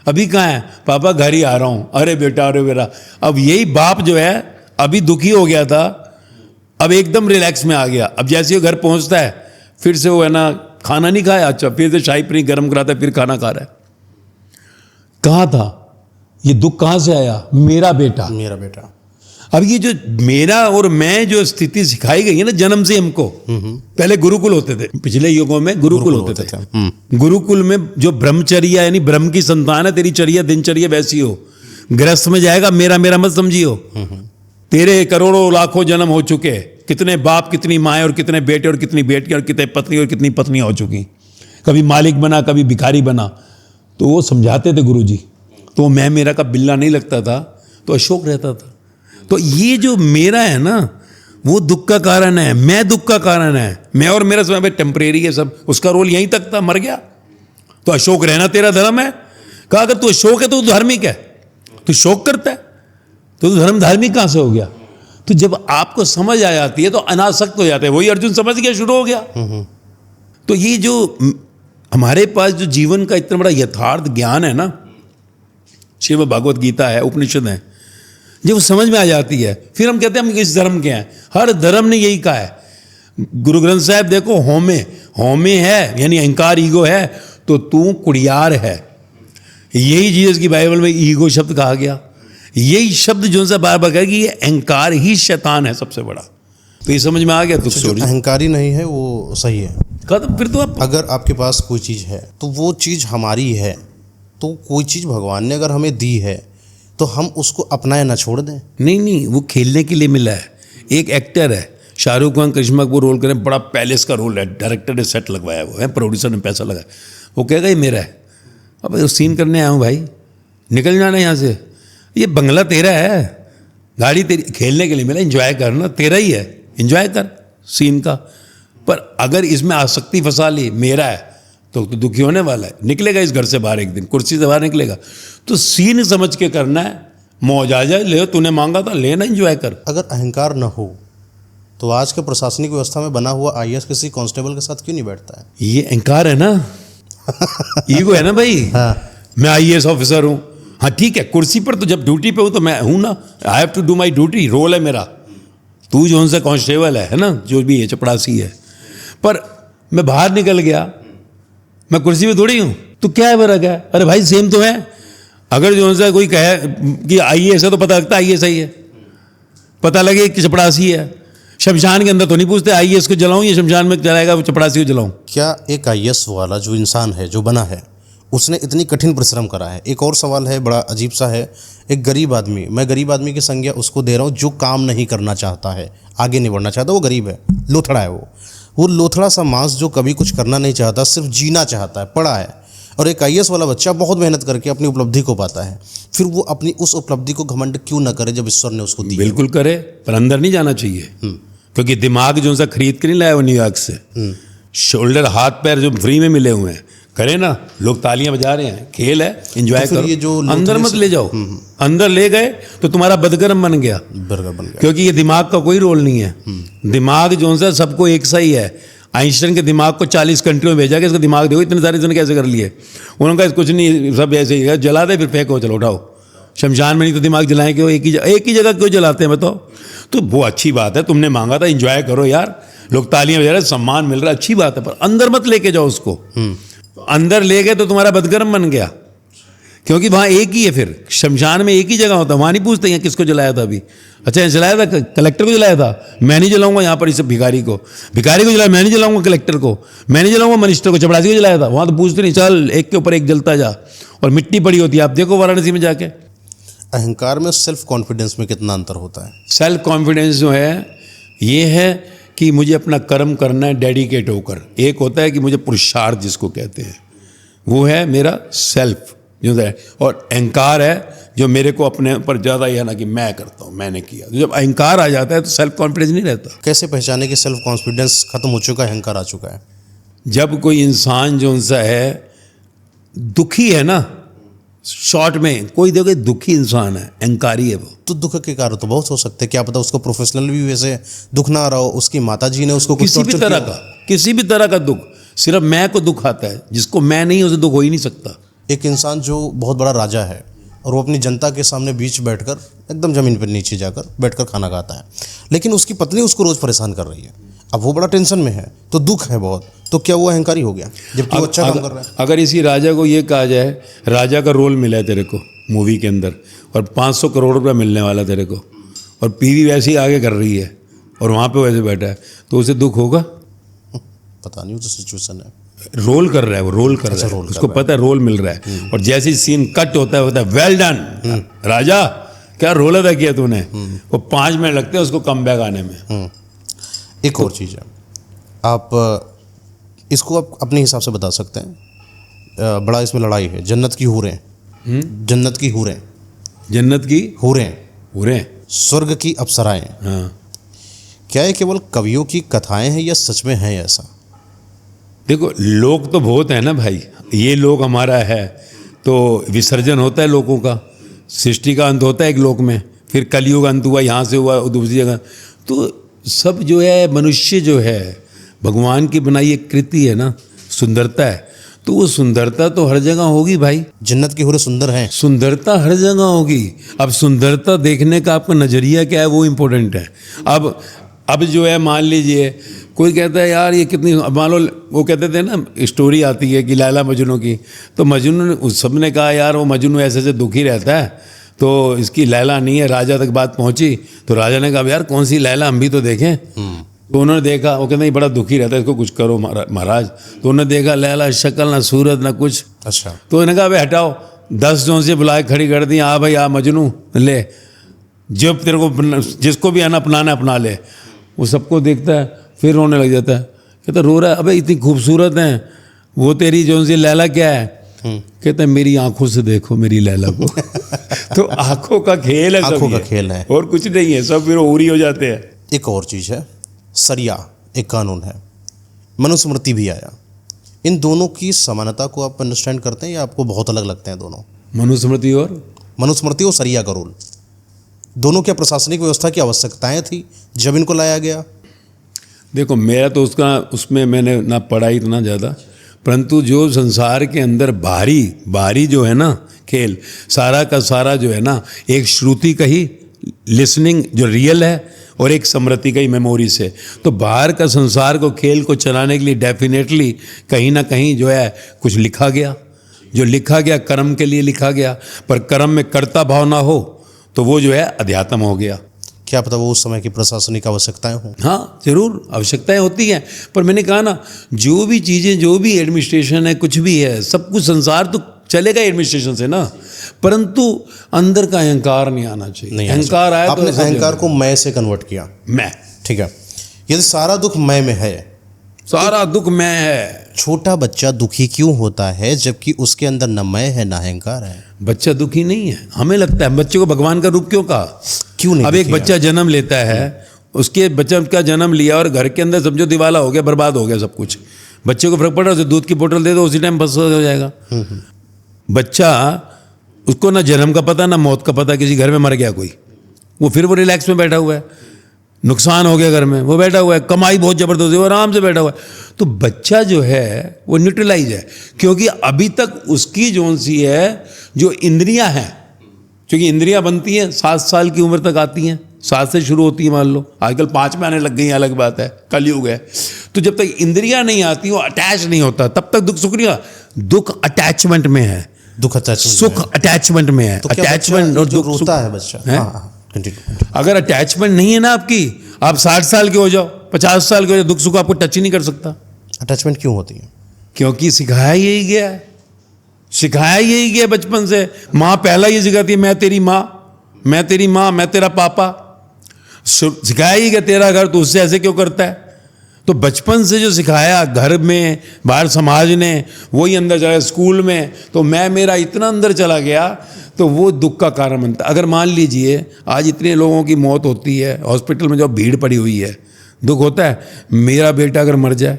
अभी कहाँ है? पापा घर ही आ रहा हूँ। अरे बेटा, अरे बेटा। अब यही बाप जो है अभी दुखी हो गया था, अब एकदम रिलैक्स में आ गया। अब जैसे वो घर पहुँचता है फिर से वो है ना, खाना नहीं खाया, अच्छा फिर से शाही पनीर गर्म कराता है, फिर खाना खा रहा है। कहाँ था ये दुख, कहाँ से आया? मेरा बेटा, मेरा बेटा। अब ये जो मेरा और मैं जो स्थिति सिखाई गई है ना जन्म से हमको, पहले गुरुकुल होते थे, पिछले युगों में गुरुकुल होते थे। गुरुकुल में जो ब्रह्मचर्या यानी ब्रह्म की संतान है, तेरी चर्या दिनचर्या वैसी हो। गृहस्थ में जाएगा मेरा मेरा मत समझियो। तेरे करोड़ों लाखों जन्म हो चुके, कितने बाप कितनी माएँ और कितने बेटे और कितनी बेटियां और कितने पत्नी और कितनी पत्नियां हो चुकी, कभी मालिक बना कभी भिखारी बना। तो वो समझाते थे गुरुजी। तो मैं मेरा का बिल्ला नहीं लगता था तो अशोक रहता था। तो ये जो मेरा है ना वो दुख का कारण है, मैं दुख का कारण है। मैं और मेरा समय पे टेम्परेरी है सब, उसका रोल यहीं तक था, मर गया। तो अशोक रहना तेरा धर्म है? कहा अगर तू अशोक है तो तू धार्मिक है, तू शोक करता है। तो धर्म धार्मिक कहाँ से हो गया? तो जब आपको समझ आ जाती है तो अनासक्त हो जाते हैं। वही अर्जुन समझ गया, शुरू हो गया। तो ये जो हमारे पास जो जीवन का इतना बड़ा यथार्थ ज्ञान है ना, श्रीमद् भागवत गीता है, उपनिषद है, जब वो समझ में आ जाती है, फिर हम कहते हैं हम किस धर्म के हैं। हर धर्म ने यही कहा है। गुरु ग्रंथ साहब देखो, होमे है यानी अहंकार, ईगो है, तो तू कुड़ियार है। यही जीसस की बाइबल में ईगो शब्द कहा गया। यही शब्द जो सा बार बार कहा कि ये अहंकार ही शैतान है सबसे बड़ा। तो ये समझ में आ गया। तो जो अहंकारी नहीं है वो सही है। खत्म। फिर तो आप अगर आपके पास कोई चीज़ है तो वो चीज़ हमारी है, तो कोई चीज़ भगवान ने अगर हमें दी है तो हम उसको अपनाए ना छोड़ दें। नहीं, वो खेलने के लिए मिला है। एक एक्टर है शाहरुख खान, करिश्मा कपूर रोल करें, बड़ा पैलेस का रोल है, डायरेक्टर ने सेट लगवाया, वो है प्रोड्यूसर ने पैसा लगाया। वो कहेगा ये मेरा है। अब सीन करने आया हूँ भाई, निकल जाना यहाँ से। ये बंगला तेरा है, गाड़ी तेरी, खेलने के लिए मिला, एंजॉय करना, तेरा ही है, एंजॉय कर सीन का। पर अगर इसमें आसक्ति फंसा ली, मेरा है, तो दुखी होने वाला है। निकलेगा इस घर से बाहर, एक दिन कुर्सी से बाहर निकलेगा। तो सीन समझ के करना है, मौज आ जाए, ले, तूने मांगा था, लेना, एंजॉय कर। अगर अहंकार न हो तो आज के प्रशासनिक व्यवस्था में बना हुआ आईएएस किसी कांस्टेबल के साथ क्यों नहीं बैठता है? ये अहंकार है ना, ईगो है ना भाई। हाँ। मैं आईएएस ऑफिसर हूँ, हाँ ठीक है, कुर्सी पर तो जब ड्यूटी पे हूँ तो मैं हूँ ना, I have to do my duty, role है मेरा। तू जो उनसे कांस्टेबल है ना, जो भी है, चपड़ासी है। पर मैं बाहर निकल गया, मैं कुर्सी पे थोड़ी हूँ, तो क्या है फर्क है? अरे भाई सेम तो है। अगर जो उनसे कोई कहे कि आईएएस है तो पता लगता है आईएएस ही है, पता लगे कि चपड़ासी है। शमशान के अंदर तो नहीं पूछते आईएएस को जलाऊं या शमशान में जलाएगा वो चपड़ासी को जलाऊं। क्या एक आईएएस वाला जो इंसान है, जो बना है, उसने इतनी कठिन परिश्रम करा है? एक और सवाल है, बड़ा अजीब सा है। एक गरीब आदमी, मैं गरीब आदमी की संज्ञा उसको दे रहा हूँ जो काम नहीं करना चाहता है, आगे नहीं बढ़ना चाहता, वो गरीब है, लोथड़ा है। वो लोथड़ा सा मांस जो कभी कुछ करना नहीं चाहता, सिर्फ जीना चाहता है, पड़ा है। और एक आईएएस वाला बच्चा बहुत मेहनत करके अपनी उपलब्धि को पाता है, फिर वो अपनी उस उपलब्धि को घमंड क्यों ना करे जब ईश्वर ने उसको दी? बिल्कुल करे, पर अंदर नहीं जाना चाहिए। क्योंकि दिमाग जो उनसे खरीद के नहीं लाया वो न्यूयॉर्क से, शोल्डर, हाथ पैर जो फ्री में मिले हुए हैं, करे ना, लोग तालियां बजा रहे हैं, खेल है, एंजॉय करो। ये जो अंदर मत ले जाओ। अंदर ले गए तो तुम्हारा बदगर्म बन गया, बर्गर बन गया। क्योंकि ये दिमाग का कोई रोल नहीं है। दिमाग जो है सबको एक सा ही है। आइंस्टाइन के दिमाग को 40 कंट्रियों में भेजा कि इसका दिमाग देखो, इतने सारे जन कैसे कर लिए। उन्होंने कहा कुछ नहीं, सब ऐसे ही है, जला दे फिर फेंको, चलो उठाओ। शमशान में नहीं तो दिमाग जलाएं क्यों? एक ही जगह क्यों जलाते हैं बताओ? तो वो अच्छी बात है, तुमने मांगा था, एंजॉय करो यार, लोग तालियां बजा रहे, सम्मान मिल रहा है, अच्छी बात है, पर अंदर मत लेके जाओ उसको। अंदर ले गए तो तुम्हारा बदगर्म बन गया, क्योंकि वहाँ एक ही है। फिर शमशान में एक ही जगह होता है, वहाँ नहीं पूछते हैं किसको जलाया था अभी। अच्छा जलाया था, कलेक्टर को जलाया था, मैं नहीं जलाऊंगा यहाँ पर इस भिखारी को जलाया, मैं नहीं जलाऊंगा कलेक्टर को, मैं नहीं जलाऊंगा मिनिस्टर को, चपड़ासी को जलाया था, वहाँ तो पूछते नहीं, चल एक के ऊपर एक जलता जा। और मिट्टी पड़ी होती है, आप देखो वाराणसी में जाके। अहंकार में सेल्फ कॉन्फिडेंस में कितना अंतर होता है? सेल्फ कॉन्फिडेंस जो है ये है कि मुझे अपना कर्म करना है डेडिकेट होकर। एक होता है कि मुझे पुरुषार्थ जिसको कहते हैं, वो है मेरा सेल्फ जो है। और अहंकार है जो मेरे को अपने पर ज़्यादा यह ना कि मैं करता हूँ, मैंने किया। तो जब अहंकार आ जाता है तो सेल्फ कॉन्फिडेंस नहीं रहता। कैसे पहचाने कि सेल्फ कॉन्फिडेंस खत्म हो चुका है, अहंकार आ चुका है? जब कोई इंसान जो उनसा है दुखी है ना, शॉर्ट में कोई देखो दुखी इंसान है, अहंकारी है वो, तो दुख के कारण तो बहुत हो सकते हैं। क्या पता उसको प्रोफेशनल भी वैसे दुख ना आ रहा हो, उसकी माताजी ने उसको किसी भी तरह का दुख, सिर्फ मैं को दुख आता है, जिसको मैं नहीं उसे दुख हो ही नहीं सकता। एक इंसान जो बहुत बड़ा राजा है और वो अपनी जनता के सामने बीच बैठकर एकदम ज़मीन पर नीचे जाकर बैठकर खाना खाता है, लेकिन उसकी पत्नी उसको रोज़ परेशान कर रही है, अब वो बड़ा टेंशन में है, तो दुख है बहुत, तो क्या वो अहंकारी हो गया जबकि वो अच्छा काम कर रहा है? अगर इसी राजा को ये कहा जाए, राजा का रोल मिला है तेरे को मूवी के अंदर और 500 करोड़ रुपया मिलने वाला तेरे को, और पीवी वैसे ही आगे कर रही है और वहाँ पे वैसे बैठा है, तो उसे दुख होगा? पता नहीं, वो तो सिचुएशन है, रोल कर रहा है, वो रोल कर रहा है, उसको पता है रोल मिल रहा है। और जैसे सीन कट होता है वेल डन राजा, क्या रोल अदा किया तूने। वो 5 मिनट लगते हैं उसको कम बैक आने में। एक और चीज़ है, आप इसको आप अपने हिसाब से बता सकते हैं, बड़ा इसमें लड़ाई है, जन्नत की हूरें, जन्नत की हूरें, जन्नत की हूरें, हूरें, स्वर्ग की अप्सराएं, हाँ। क्या ये केवल कवियों की कथाएं हैं या सच में है ऐसा? देखो लोग तो बहुत है ना भाई, ये लोग हमारा है तो विसर्जन होता है लोगों का, सृष्टि का अंत होता है एक लोक में, फिर कलयुग अंत हुआ, यहाँ से हुआ दूसरी जगह। तो सब जो है मनुष्य जो है भगवान की बनाई एक कृति है ना, सुंदरता है, तो वो सुंदरता तो हर जगह होगी भाई। जन्नत की हुरें सुंदर हैं। सुंदरता हर जगह होगी। अब सुंदरता देखने का आपका नज़रिया क्या है वो इम्पोर्टेंट है। अब जो है मान लीजिए कोई कहता है यार ये कितनी, मान लो वो कहते थे ना स्टोरी आती है कि लैला मजनू की, तो मजनू सब ने कहा यार वो मजनू ऐसे ऐसे दुखी रहता है तो इसकी लैला नहीं है। राजा तक बात पहुंची तो राजा ने कहा यार कौन सी लैला, हम भी तो देखें। तो उन्होंने देखा, वो कहते हैं बड़ा दुखी रहता है, इसको कुछ करो महाराज। तो उन्होंने देखा लैला शक्ल ना सूरत ना कुछ। अच्छा। तो उन्होंने कहा भाई हटाओ, 10 जोन से बुलाए खड़ी कर दी, आ भाई आ मजनू ले, जब तेरे को जिसको भी आना अपनाना अपना ले। वो सबको देखता है फिर रोने लग जाता है, कहता रो रहा है, अबे इतनी खूबसूरत है वो तेरी जोन सी लैला क्या है? कहता है मेरी आंखों से देखो मेरी लैला को। तो आंखों का खेल है, आंखों का खेल है और कुछ नहीं है, सब फिर उरी हो जाते हैं। एक और चीज़ है, सरिया एक कानून है, मनुस्मृति भी आया। इन दोनों की समानता को आप अंडरस्टैंड करते हैं या आपको बहुत अलग लगते हैं दोनों? मनुस्मृति और सरिया का रूल, दोनों क्या प्रशासनिक व्यवस्था की आवश्यकताएं थी जब इनको लाया गया? देखो मेरा तो उसमें मैंने ना पढ़ा इतना ज़्यादा, परंतु जो संसार के अंदर बाहरी जो है ना खेल, सारा का सारा जो है ना एक श्रुति का ही लिसनिंग जो रियल है और एक स्मृति का ही मेमोरी से। तो बाहर का संसार को खेल को चलाने के लिए डेफिनेटली कहीं ना कहीं जो है कुछ लिखा गया, जो लिखा गया कर्म के लिए लिखा गया, पर कर्म में कर्ता भाव ना हो तो वो जो है अध्यात्म हो गया। क्या पता वो उस समय की प्रशासनिक आवश्यकताएं हों। हाँ जरूर आवश्यकताएं होती हैं, पर मैंने कहा ना जो भी चीज़ें, जो भी एडमिनिस्ट्रेशन है, कुछ भी है, सब कुछ संसार तो चलेगा एडमिनिस्ट्रेशन से ना, परंतु अंदर का अहंकार नहीं आना चाहिए। अहंकार आया तो आपने अहंकार को मैं से कन्वर्ट किया। मैं, ठीक है, यदि सारा दुख मैं में है, सारा दुख मैं है, छोटा बच्चा दुखी क्यों होता है जबकि उसके अंदर न मैं है न अहंकार है? बच्चा दुखी नहीं है, हमें लगता है। बच्चे को भगवान का रूप क्यों कहा? क्यों नहीं? अब एक बच्चा जन्म लेता है, उसके बच्चा का जन्म लिया और घर के अंदर समझो दिवाला हो गया, बर्बाद हो गया सब कुछ। बच्चे को फर्क पड़ रहा है, दूध की बोतल दे दो उसी टाइम बस हो जाएगा। बच्चा, उसको ना जन्म का पता ना मौत का पता, किसी घर में मर गया कोई, वो रिलैक्स में बैठा हुआ है, नुकसान हो गया घर में, वो बैठा हुआ है, कमाई बहुत ज़बरदस्त है, वो आराम से बैठा हुआ है। तो बच्चा जो है वो न्यूट्रलाइज है, क्योंकि अभी तक उसकी जोन सी है जो इंद्रियां हैं, क्योंकि इंद्रियां बनती हैं 7 साल की उम्र तक आती हैं, 7 से शुरू होती है, मान लो आजकल 5 में आने लग गई, अलग बात है, कलयुग है। तो जब तक इंद्रियां नहीं आती, वो अटैच नहीं होता, तब तक दुख सुख नहीं होता। दुख अटैचमेंट में है, दुख अटैचमेंट, सुख अटैचमेंट में है। तो अटैचमेंट और दुख रोता है बच्चा है? अगर अटैचमेंट नहीं है ना आपकी, आप 60 साल के हो जाओ, 50 साल के हो जाओ, दुख सुख आपको टच ही नहीं कर सकता। अटैचमेंट क्यों होती है? क्योंकि सिखाया यही गया है, सिखाया यही गया बचपन से। माँ पहला ये सिखाती है, मैं तेरी माँ, मैं तेरी माँ, मैं तेरा पापा। सिखाया ही गया तेरा घर तो उससे ऐसे क्यों करता है। तो बचपन से जो सिखाया घर में, बाहर समाज ने, वही अंदर चला, स्कूल में तो मैं मेरा इतना अंदर चला गया, तो वो दुख का कारण बनता। अगर मान लीजिए आज इतने लोगों की मौत होती है हॉस्पिटल में, जो भीड़ पड़ी हुई है, दुख होता है। मेरा बेटा अगर मर जाए,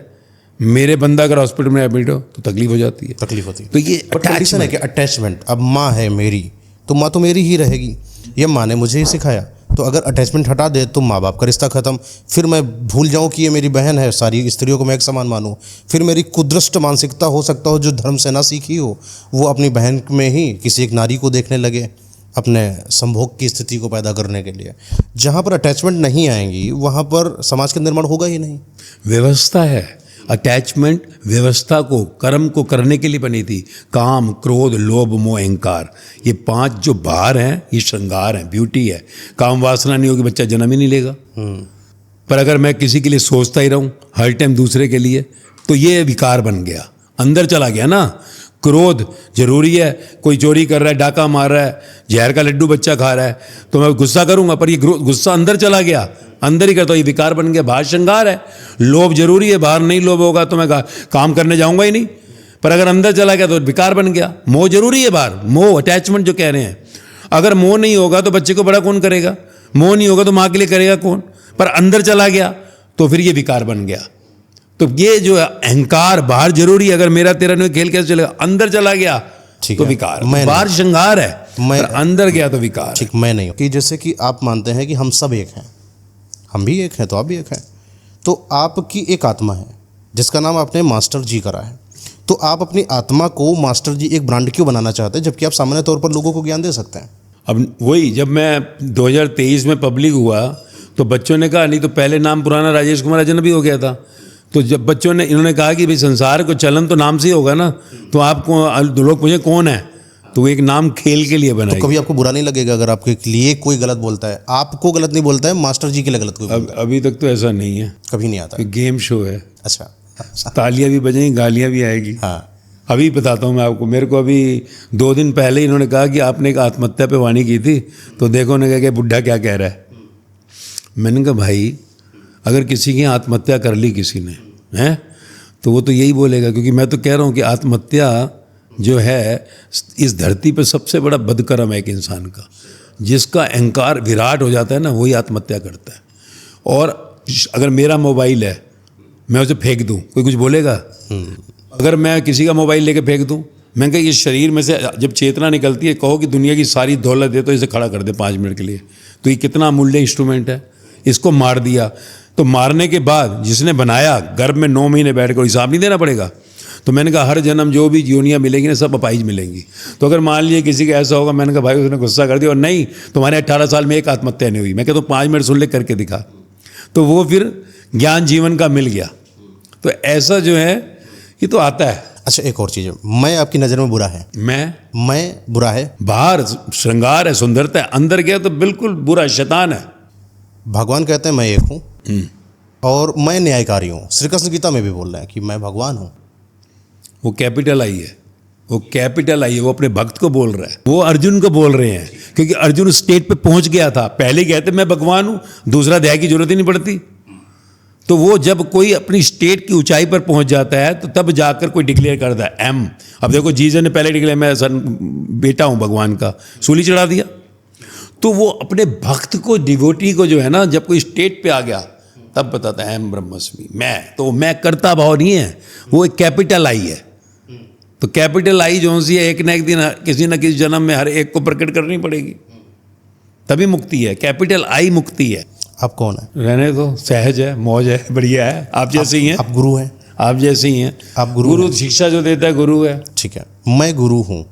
मेरे बंदा अगर हॉस्पिटल में एडमिट हो तो तकलीफ हो जाती है, तकलीफ होती है। तो ये कंडीशन है कि अटैचमेंट, अब माँ है मेरी तो माँ तो मेरी ही रहेगी, ये माँ ने मुझे ही सिखाया। तो अगर अटैचमेंट हटा दे तो माँ बाप का रिश्ता खत्म, फिर मैं भूल जाऊँ कि ये मेरी बहन है, सारी स्त्रियों को मैं एक समान मानूँ, फिर मेरी कुदृष्ट मानसिकता हो सकता हो जो धर्म से ना सीखी हो, वो अपनी बहन में ही किसी एक नारी को देखने लगे अपने संभोग की स्थिति को पैदा करने के लिए। जहाँ पर अटैचमेंट नहीं आएंगी वहाँ पर समाज का निर्माण होगा ही नहीं। व्यवस्था है, अटैचमेंट व्यवस्था को, कर्म को करने के लिए बनी थी। काम, क्रोध, लोभ, मोह, अहंकार, ये 5 जो बाहर हैं ये श्रृंगार हैं, ब्यूटी है। काम वासना नहीं होगी, बच्चा जन्म ही नहीं लेगा। पर अगर मैं किसी के लिए सोचता ही रहूं हर टाइम दूसरे के लिए, तो ये विकार बन गया, अंदर चला गया ना। क्रोध जरूरी है, कोई चोरी कर रहा है, डाका मार रहा है, जहर का लड्डू बच्चा खा रहा है, तो मैं गुस्सा करूंगा, पर ये गुस्सा अंदर चला गया, अंदर ही करता हूँ, ये विकार बन गया। बाहर श्रृंगार है। लोभ जरूरी है, बाहर नहीं लोभ होगा तो मैं काम करने जाऊंगा ही नहीं, पर अगर अंदर चला गया तो विकार बन गया। मोह जरूरी है बाहर, मोह अटैचमेंट जो कह रहे हैं, अगर मोह नहीं होगा तो बच्चे को बड़ा कौन करेगा, मोह नहीं होगा तो माँ के लिए करेगा कौन, पर अंदर चला गया तो फिर ये विकार बन गया। तो ये जो अहंकार बाहर जरूरी है, अगर मेरा तेरा नहीं खेल कैसे चलेगा, अंदर चला गया तो विकार। बाहर श्रृंगार है, मैं पर अंदर गया तो विकार। ठीक, मैं नहीं हूँ कि जैसे कि आप मानते हैं कि हम सब एक हैं, हम भी एक हैं तो आप भी एक हैं, तो आपकी एक आत्मा है जिसका नाम आपने मास्टर जी करा है, तो आप अपनी आत्मा को मास्टर जी एक ब्रांड क्यों बनाना चाहते हैं जबकि आप सामान्य तौर पर लोगों को ज्ञान दे सकते हैं? अब वही, जब मैं 2023 में पब्लिक हुआ तो बच्चों ने कहा नहीं तो पहले नाम पुराना राजेश कुमार अजनबी हो गया था। तो जब बच्चों ने इन्होंने कहा कि भाई संसार को चलन तो नाम से ही होगा ना, तो आपको लोग पूछे कौन है, तो वो एक नाम खेल के लिए बनाया। तो कभी आपको बुरा नहीं लगेगा अगर आपके लिए कोई गलत बोलता है? आपको गलत नहीं बोलता है, मास्टर जी के लिए गलत कोई बोलता है? अभी तक तो ऐसा नहीं है, कभी नहीं आता? गेम शो है। अच्छा, तालियां भी बजेंगी, गालियां भी आएगी। हाँ, अभी बताता हूँ मैं आपको। मेरे को अभी 2 दिन पहले इन्होंने कहा कि आपने एक आत्महत्या पे वाणी की थी, तो देखो ने कहा कि बुढ़ा क्या कह रहा है। मैंने कहा भाई अगर किसी की आत्महत्या कर ली किसी ने हैं तो वो तो यही बोलेगा, क्योंकि मैं तो कह रहा हूँ कि आत्महत्या जो है इस धरती पे सबसे बड़ा बदकर्म है एक इंसान का। जिसका अहंकार विराट हो जाता है ना, वही आत्महत्या करता है। और अगर मेरा मोबाइल है, मैं उसे फेंक दूँ, कोई कुछ बोलेगा? अगर मैं किसी का मोबाइल लेके फेंक दूँ, मैं कहा इस शरीर में से जब चेतना निकलती है, कहो कि दुनिया की सारी दौलत दे तो इसे खड़ा कर दे 5 मिनट के लिए, तो ये कितना अमूल्य इंस्ट्रूमेंट है। इसको मार दिया तो मारने के बाद जिसने बनाया गर्भ में 9 महीने बैठ कर हिसाब नहीं देना पड़ेगा। तो मैंने कहा हर जन्म जो भी योनियाँ मिलेंगी ना सब अपाइज मिलेंगी। तो अगर मान लीजिए किसी का ऐसा होगा, मैंने कहा भाई उसने गुस्सा कर दिया और नहीं तुम्हारे 18 साल में एक आत्महत्या नहीं हुई, मैं कहता हूँ 5 मिनट सुन ले करके दिखा, तो वो फिर ज्ञान जीवन का मिल गया। तो ऐसा जो है ये तो आता है। अच्छा, एक और चीज़ है, मैं आपकी नज़र में बुरा है? मैं बुरा है? बाहर श्रृंगार है, सुंदरता है, अंदर गया तो बिल्कुल बुरा शैतान है। भगवान कहते हैं मैं एक हूँ और मैं न्यायकारी हूँ। श्री कृष्ण गीता में भी बोल रहे हैं कि मैं भगवान हूँ। वो कैपिटल आई है, वो कैपिटल आई है, वो अपने भक्त को बोल रहा है, वो अर्जुन को बोल रहे हैं, क्योंकि अर्जुन स्टेट पे पहुंच गया था। पहले कहते मैं भगवान हूँ, दूसरा अध्याय की जरूरत ही नहीं पड़ती। तो वो जब कोई अपनी स्टेट की ऊंचाई पर पहुंच जाता है तो तब जाकर कोई डिक्लेयर करता है एम। अब देखो जीसस ने पहले डिक्लेयर मैं सन बेटा हूँ भगवान का, सूली चढ़ा दिया। तो वो अपने भक्त को, डिवोटी को जो है ना, जब कोई स्टेट पे आ गया तब बताता है एम ब्रह्मस्मि, मैं। तो मैं करता भाव नहीं है, वो एक कैपिटल आई है। तो कैपिटल आई जो सी है एक ना एक दिन किसी न किसी जन्म में हर एक को प्रकट करनी पड़ेगी, तभी मुक्ति है। कैपिटल आई मुक्ति है। आप कौन है? रहने दो, सहज है, मौज है, बढ़िया है, आप जैसे ही हैं। आप गुरु हैं? आप जैसे ही हैं। आप गुरु शिक्षा जो देता है गुरु है। ठीक है, मैं गुरु हूँ।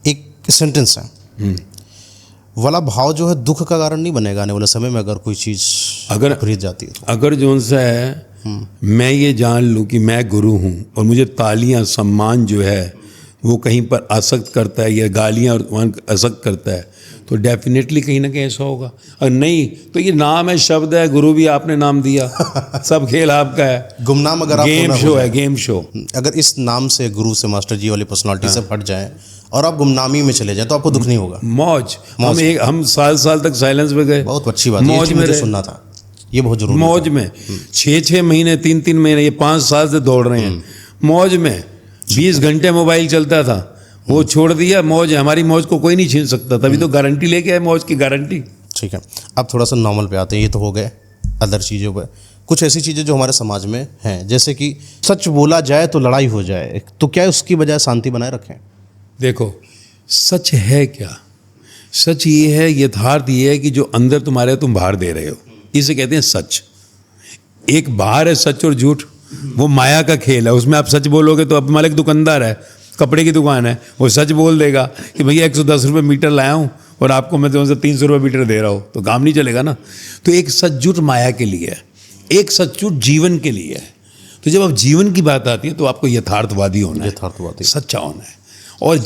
एक सेंटेंस है वाला भाव जो है दुख का कारण नहीं बनेगा आने वाले समय में, अगर कोई चीज़ अगर खरीद जाती है तो। अगर जो सा है मैं ये जान लूँ कि मैं गुरु हूँ और मुझे तालियां सम्मान जो है वो कहीं पर आसक्त करता है या गालियाँ और वहाँ आसक्त करता है, तो डेफिनेटली कहीं ना कहीं ऐसा होगा। और नहीं तो ये नाम है, शब्द है, गुरु भी आपने नाम दिया, सब खेल आपका है। गुमनाम अगर आप गेम शो है, गेम शो। अगर इस नाम से, गुरु से, मास्टर जी वाली पर्सनालिटी से हट जाए और आप गुमनामी में चले जाएं तो आपको दुख नहीं होगा? मौज। हम साल तक साइलेंस में गए। बहुत अच्छी बात है, मौज में सुनना था, ये बहुत जरूरी। मौज में 6 महीने, 3 महीने, ये 5 साल से दौड़ रहे हैं मौज में। 20 घंटे मोबाइल चलता था, वो छोड़ दिया। मौज है, हमारी मौज को कोई नहीं छीन सकता, तभी तो गारंटी लेके आए, मौज की गारंटी। ठीक है, अब थोड़ा सा नॉर्मल पे आते हैं। ये तो हो गए अदर चीज़ों पे, कुछ ऐसी चीज़ें जो हमारे समाज में हैं, जैसे कि सच बोला जाए तो लड़ाई हो जाए, तो क्या उसकी बजाय शांति बनाए रखें? देखो सच है क्या? सच ये है, यथार्थ ये है कि जो अंदर तुम्हारे तुम बाहर दे रहे हो, इसे कहते हैं सच। एक बाहर है सच और झूठ, वो माया का खेल है। उसमें आप सच बोलोगे तो अब मालिक दुकानदार है, कपड़े की दुकान है, वो सच बोल देगा कि भैया 110 रुपये मीटर लाया हूँ और आपको मैं तुमसे 300 रुपये मीटर दे रहा हूँ, तो काम नहीं चलेगा ना। तो एक सच झूठ माया के लिए है, एक सच झूठ जीवन के लिए है। तो जब अब जीवन की बात आती है तो आपको यथार्थवादी होना है, यथार्थवादी, सच्चा होना है और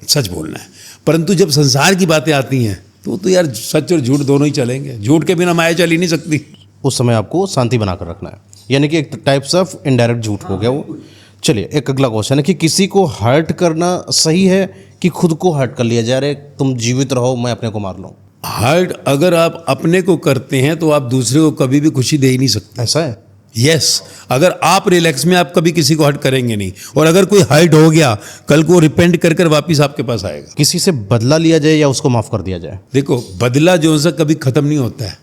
सच बोलना है। परंतु जब संसार की बातें आती हैं तो यार सच और झूठ दोनों ही चलेंगे, झूठ के बिना माया चल ही नहीं सकती। उस समय आपको शांति बनाकर रखना है, यानी कि एक टाइप्स ऑफ इनडायरेक्ट झूठ हो गया वो। चलिए, एक अगला क्वेश्चन है कि किसी को हर्ट करना सही है कि खुद को हर्ट कर लिया जाए, तुम जीवित रहो मैं अपने को मार लूँ? हर्ट अगर आप अपने को करते हैं तो आप दूसरे को कभी भी खुशी दे ही नहीं सकते। ऐसा है? यस, अगर आप रिलैक्स में, आप कभी किसी को हर्ट करेंगे नहीं। और अगर कोई हर्ट हो गया, कल को रिपेंट कर वापस आपके पास आएगा। किसी से बदला लिया जाए या उसको माफ कर दिया जाए? देखो बदला जो है कभी खत्म नहीं होता है,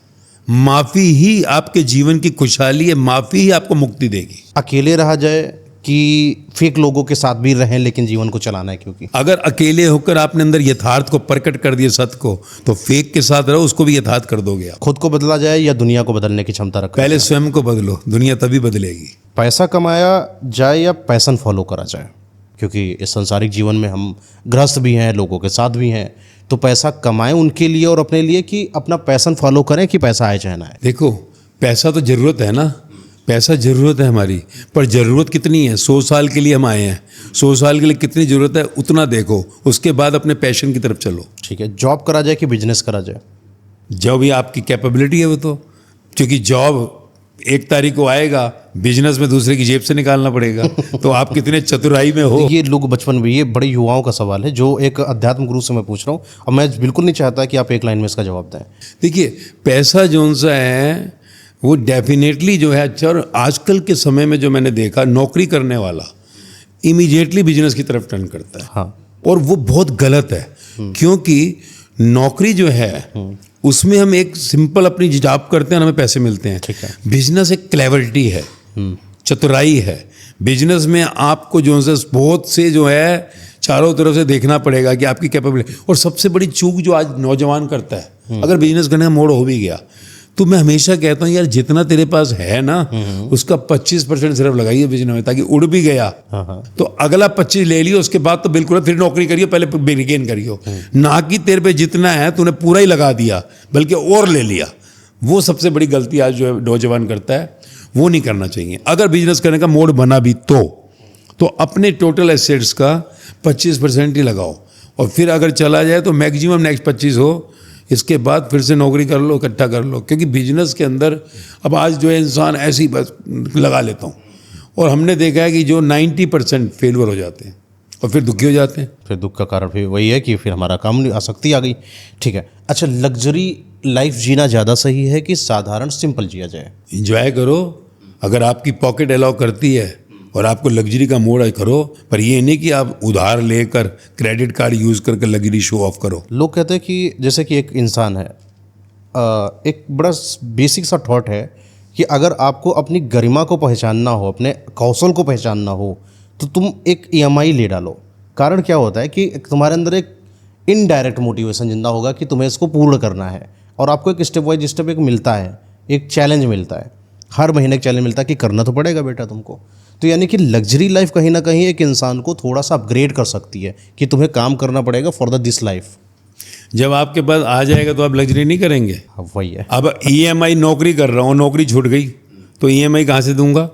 माफी ही आपके जीवन की खुशहाली है, माफी ही आपको मुक्ति देगी। अकेले रहा जाए कि फेक लोगों के साथ भी रहें लेकिन जीवन को चलाना है? क्योंकि अगर अकेले होकर आपने अंदर यथार्थ को प्रकट कर दिया, सत्य को, तो फेक के साथ रहो, उसको भी यथार्थ कर दोगे आप। खुद को बदला जाए या दुनिया को बदलने की क्षमता रखें? पहले स्वयं को बदलो, दुनिया तभी बदलेगी। पैसा कमाया जाए या पैशन फॉलो करा जाए? क्योंकि इस संसारिक जीवन में हम गृहस्थ भी हैं, लोगों के साथ भी हैं, तो पैसा कमाएं उनके लिए और अपने लिए, कि अपना पैशन फॉलो करें कि पैसा आए चाहे ना आए? देखो, पैसा तो जरूरत है ना, पैसा जरूरत है हमारी, पर जरूरत कितनी है? 100 साल के लिए हम आए हैं, 100 साल के लिए कितनी जरूरत है उतना देखो, उसके बाद अपने पैशन की तरफ चलो। ठीक है, जॉब करा जाए कि बिजनेस करा जाए? जॉब ही आपकी कैपेबिलिटी है वो तो, क्योंकि जॉब 1 तारीख को आएगा, बिजनेस में दूसरे की जेब से निकालना पड़ेगा। तो आप कितने चतुराई में हो। ये लोग बचपन में, ये बड़े युवाओं का सवाल है जो एक अध्यात्म गुरु से मैं पूछ रहा हूँ, और मैं बिल्कुल नहीं चाहता कि आप एक लाइन में इसका जवाब दें। देखिए, पैसा जो सा है वो डेफिनेटली जो है अच्छा, और आजकल के समय में जो मैंने देखा, नौकरी करने वाला इमीडिएटली बिजनेस की तरफ टर्न करता है। हाँ, और वो बहुत गलत है, क्योंकि नौकरी जो है उसमें हम एक सिंपल अपनी जॉब करते हैं और हमें पैसे मिलते हैं। ठीक है। बिजनेस एक क्लेवरिटी है, चतुराई है। बिजनेस में आपको जो है बहुत से जो है चारों तरफ से देखना पड़ेगा कि आपकी कैपेबिलिटी। और सबसे बड़ी चूक जो आज नौजवान करता है, अगर बिजनेस करने का मोड़ हो भी गया, तो मैं हमेशा कहता हूँ यार, जितना तेरे पास है ना उसका 25% सिर्फ लगाइए बिजनेस में, ताकि उड़ भी गया तो अगला 25 ले लियो, उसके बाद तो बिल्कुल फिर नौकरी करियो, पहले रिगेन करियो। ना कि तेरे पे जितना है तूने पूरा ही लगा दिया, बल्कि और ले लिया। वो सबसे बड़ी गलती आज जो है नौजवान करता है, वो नहीं करना चाहिए। अगर बिजनेस करने का मोड बना भी तो अपने टोटल एसेट्स का 25% ही लगाओ, और फिर अगर चला जाए तो मैक्सिमम नेक्स्ट 25 हो, इसके बाद फिर से नौकरी कर लो, इकट्ठा कर लो। क्योंकि बिजनेस के अंदर अब आज जो है इंसान ऐसे ही बस लगा लेता हूँ, और हमने देखा है कि जो 90% फेलवर हो जाते हैं और फिर दुखी हो जाते हैं। फिर दुख का कारण फिर वही है कि फिर हमारा काम आसक्ति आ गई। ठीक है, अच्छा, लग्जरी लाइफ जीना ज़्यादा सही है कि साधारण सिंपल जिया जाए? इंजॉय करो, अगर आपकी पॉकेट अलाउ करती है और आपको लग्जरी का मोड करो, पर ये नहीं कि आप उधार लेकर क्रेडिट कार्ड यूज़ करके लग्जरी शो ऑफ करो। लोग कहते हैं कि जैसे कि एक इंसान है, एक बड़ा बेसिक सा थॉट है कि अगर आपको अपनी गरिमा को पहचानना हो, अपने कौशल को पहचानना हो, तो तुम एक EMI ले डालो। कारण क्या होता है कि तुम्हारे अंदर एक इनडायरेक्ट मोटिवेशन जिंदा होगा कि तुम्हें इसको पूर्ण करना है, और आपको एक स्टेप बाय स्टेप एक मिलता है, एक चैलेंज मिलता है, हर महीने एक चैलेंज मिलता है कि करना तो पड़ेगा बेटा तुमको। तो यानी कि लग्जरी लाइफ कहीं ना कहीं एक इंसान को थोड़ा सा अपग्रेड कर सकती है कि तुम्हें काम करना पड़ेगा फॉर दिस लाइफ। जब आपके पास आ जाएगा तो आप लग्जरी नहीं करेंगे। वही है। अब EMI नौकरी कर रहा हूँ, नौकरी छूट गई तो EMI कहाँ से दूंगा?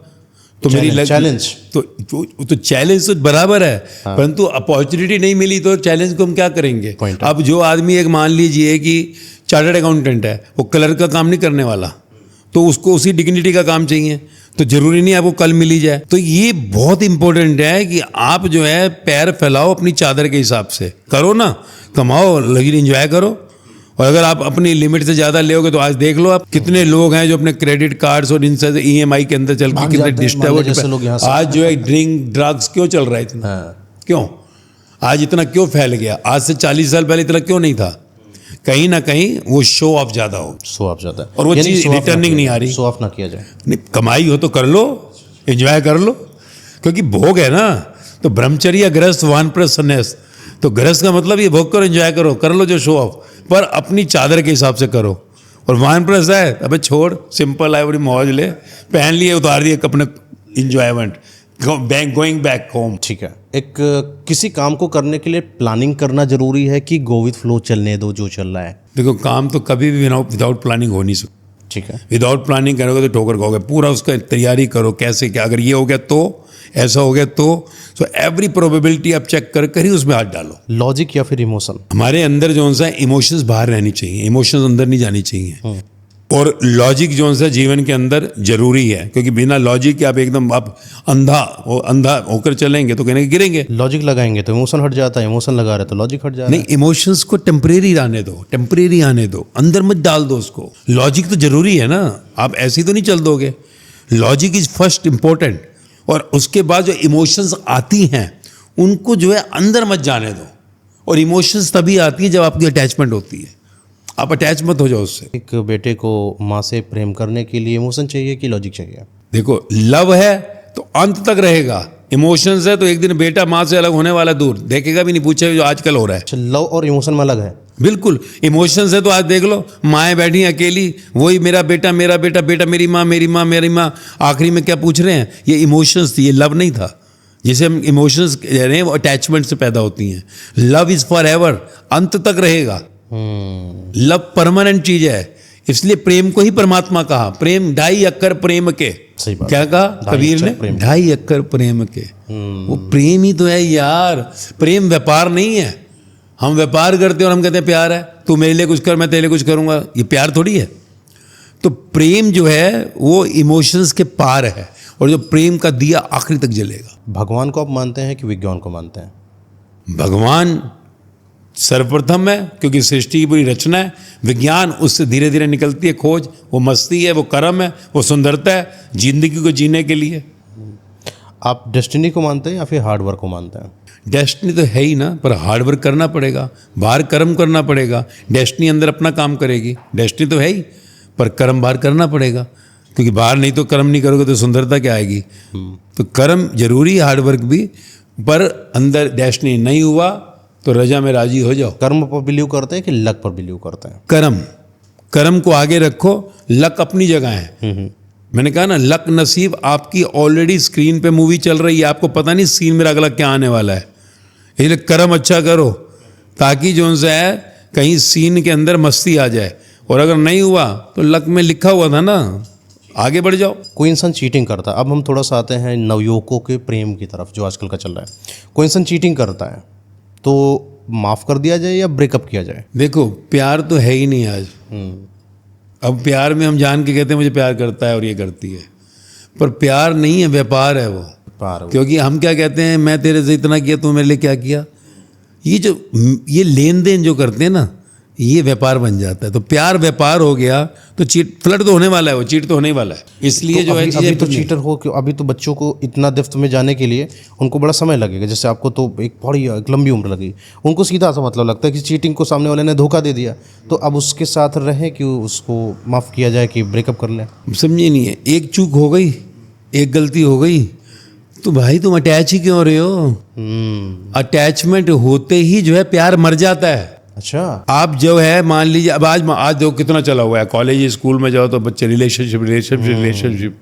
तो मेरी चैलेंज तो चैलेंज तो बराबर है, परंतु अपॉर्चुनिटी नहीं मिली तो चैलेंज को हम क्या करेंगे? अब जो आदमी एक मान लीजिए कि चार्टर्ड अकाउंटेंट है, वो कलर का काम नहीं करने वाला, तो उसको उसी डिग्निटी का काम चाहिए, तो जरूरी नहीं आपको कल मिली जाए। तो ये बहुत इंपॉर्टेंट है कि आप जो है पैर फैलाओ अपनी चादर के हिसाब से, करो ना, कमाओ, लग्जरी एंजॉय करो। और अगर आप अपनी लिमिट से ज़्यादा लेोगे तो आज देख लो आप कितने लोग हैं जो अपने क्रेडिट कार्ड्स और इनसे EMI के अंदर चल के कितने डिस्टर्ब। आज जो है ड्रिंक ड्रग्स क्यों चल रहा है इतना? क्यों आज इतना क्यों फैल गया? आज से 40 साल पहले इतना क्यों नहीं था? कहीं ना कहीं वो शो ऑफ ज़्यादा हो, शो ऑफ ज़्यादा, और वो चीज़ रिटर्निंग नहीं आ रही। शो ऑफ ना किया जाए, नहीं, कमाई हो तो कर लो, एंजॉय कर लो, क्योंकि भोग है ना। तो ब्रह्मचर्य गृहस्थ वानप्रस्थ संन्यास, तो गृहस्थ का मतलब ये भोग करो, एंजॉय करो, कर लो जो शो ऑफ, पर अपनी चादर के हिसाब से करो। और वानप्रस्थ है अबे छोड़, सिंपल है, बड़ी मौज ले, पहन लिए, उतार दिए अपने इंजॉयमेंट, गोइंग बैक होम। ठीक है, एक किसी काम को करने के लिए प्लानिंग करना जरूरी है कि गो विथ फ्लो, चलने दो जो चल रहा है? देखो, काम तो कभी भी विदाउट प्लानिंग हो नहीं सकता। ठीक है, विदाउट प्लानिंग करोगे तो ठोकर खाओगे। पूरा उसका तैयारी करो, कैसे क्या, अगर ये हो गया तो, ऐसा हो गया तो, सो एवरी प्रोबेबिलिटी आप चेक कर ही उसमें हाथ डालो। लॉजिक या फिर इमोशन? हमारे अंदर जो सा इमोशंस बाहर रहनी चाहिए, इमोशंस अंदर नहीं जानी चाहिए। और लॉजिक जो सा जीवन के अंदर जरूरी है, क्योंकि बिना लॉजिक के आप एकदम आप अंधा होकर चलेंगे तो कहने गिरेंगे। लॉजिक लगाएंगे तो इमोशन हट जाता है, इमोशन लगा रहे तो लॉजिक हट जाता है। नहीं, इमोशंस को टेम्परेरी आने दो, टेम्परेरी आने दो, अंदर मत डाल दो उसको। लॉजिक तो जरूरी है ना, आप ऐसे ही तो नहीं चल दोगे। लॉजिक इज फर्स्ट इंपॉर्टेंट, और उसके बाद जो इमोशंस आती हैं उनको जो है अंदर मत जाने दो। और इमोशंस तभी आती है जब आपकी अटैचमेंट होती है, आप अटैच मत हो जाओ उससे। एक बेटे को माँ से प्रेम करने के लिए इमोशन चाहिए कि लॉजिक चाहिए? देखो, लव है तो अंत तक रहेगा, इमोशंस है तो एक दिन बेटा माँ से अलग होने वाला दूर देखेगा भी नहीं, पूछेगा जो आजकल हो रहा है। अच्छा, लव और इमोशन में अलग है। बिल्कुल, इमोशंस है तो आज देख लो, माएँ बैठी अकेली, वही मेरा बेटा मेरा बेटा, बेटा मेरी माँ मेरी माँ मेरी माँ, आखिरी में क्या पूछ रहे हैं? ये इमोशंस थी, ये लव नहीं था। जिसे हम इमोशंस कह रहे हैं वो अटैचमेंट से पैदा होती हैं। लव इज फॉर एवर, अंत तक रहेगा। लव परमानेंट चीज है, इसलिए प्रेम को ही परमात्मा कहा। प्रेम ढाई अक्कर प्रेम के, सही बात। क्या कहा कबीर ने? ढाई अक्कर प्रेम के। वो प्रेम ही तो है यार। प्रेम व्यापार नहीं है। हम व्यापार करते हैं और हम कहते हैं प्यार है, तू मेरे लिए कुछ कर मैं तेरे लिए कुछ करूंगा, ये प्यार थोड़ी है। तो प्रेम जो है वो इमोशंस के पार है, और जो प्रेम का दिया आखिरी तक जलेगा। भगवान को आप मानते हैं कि विज्ञान को मानते हैं? भगवान सर्वप्रथम है, क्योंकि सृष्टि की पूरी रचना है। विज्ञान उससे धीरे धीरे निकलती है खोज, वो मस्ती है, वो कर्म है, वो सुंदरता है जिंदगी को जीने के लिए। आप डेस्टिनी को मानते हैं या फिर हार्ड वर्क को मानते हैं? डेस्टिनी तो है ही ना, पर हार्ड वर्क करना पड़ेगा, बाहर कर्म करना पड़ेगा। डेस्टिनी अंदर अपना काम करेगी। डेस्टिनी तो है ही, पर कर्म बाहर करना पड़ेगा, क्योंकि बाहर नहीं तो कर्म नहीं करोगे तो सुंदरता क्या आएगी? तो कर्म जरूरी, हार्ड वर्क भी, पर अंदर डेस्टिनी नहीं हुआ तो रजा में राजी हो जाओ। कर्म पर बिलीव करते हैं कि लक पर बिलीव करते हैं? कर्म को आगे रखो, लक अपनी जगह है। मैंने कहा ना, लक नसीब आपकी ऑलरेडी स्क्रीन पे मूवी चल रही है, आपको पता नहीं सीन मेरा अगला क्या आने वाला है। इसलिए कर्म अच्छा करो, ताकि जो उनसे है कहीं सीन के अंदर मस्ती आ जाए, और अगर नहीं हुआ तो लक में लिखा हुआ था ना, आगे बढ़ जाओ। कोई इंसान चीटिंग करता है, अब हम थोड़ा सा आते हैं नवयुवकों के प्रेम की तरफ जो आजकल का चल रहा है। कोई इंसान चीटिंग करता है तो माफ़ कर दिया जाए या ब्रेकअप किया जाए? देखो, प्यार तो है ही नहीं आज। अब प्यार में हम जान के कहते हैं मुझे प्यार करता है और ये करती है, पर प्यार नहीं है, व्यापार है वो। क्योंकि हम क्या कहते हैं, मैं तेरे से इतना किया, तू मेरे लिए क्या किया? ये लेन देन जो करते हैं ना, ये व्यापार बन जाता है। तो प्यार व्यापार हो गया तो चीट फ्लर्ट तो होने वाला है, वो चीट तो होने ही वाला है। इसलिए तो जो है अभी तो चीटर हो, क्यों? अभी तो बच्चों को इतना डेप्थ में जाने के लिए उनको बड़ा समय लगेगा। जैसे आपको तो एक बड़ी एक लंबी उम्र लगी, उनको सीधा सा मतलब लगता है कि चीटिंग को सामने वाले ने धोखा दे दिया, तो अब उसके साथ रहे कि उसको माफ़ किया जाए कि ब्रेकअप कर लें? समझे नहीं है, एक चूक हो गई, एक गलती हो गई, तो भाई तुम अटैच ही क्यों हो रहे हो? अटैचमेंट होते ही जो है प्यार मर जाता है। अच्छा, आप जो है मान लीजिए, अब आज देखो कितना चला हुआ है, कॉलेज स्कूल में जाओ तो बच्चे रिलेशनशिप।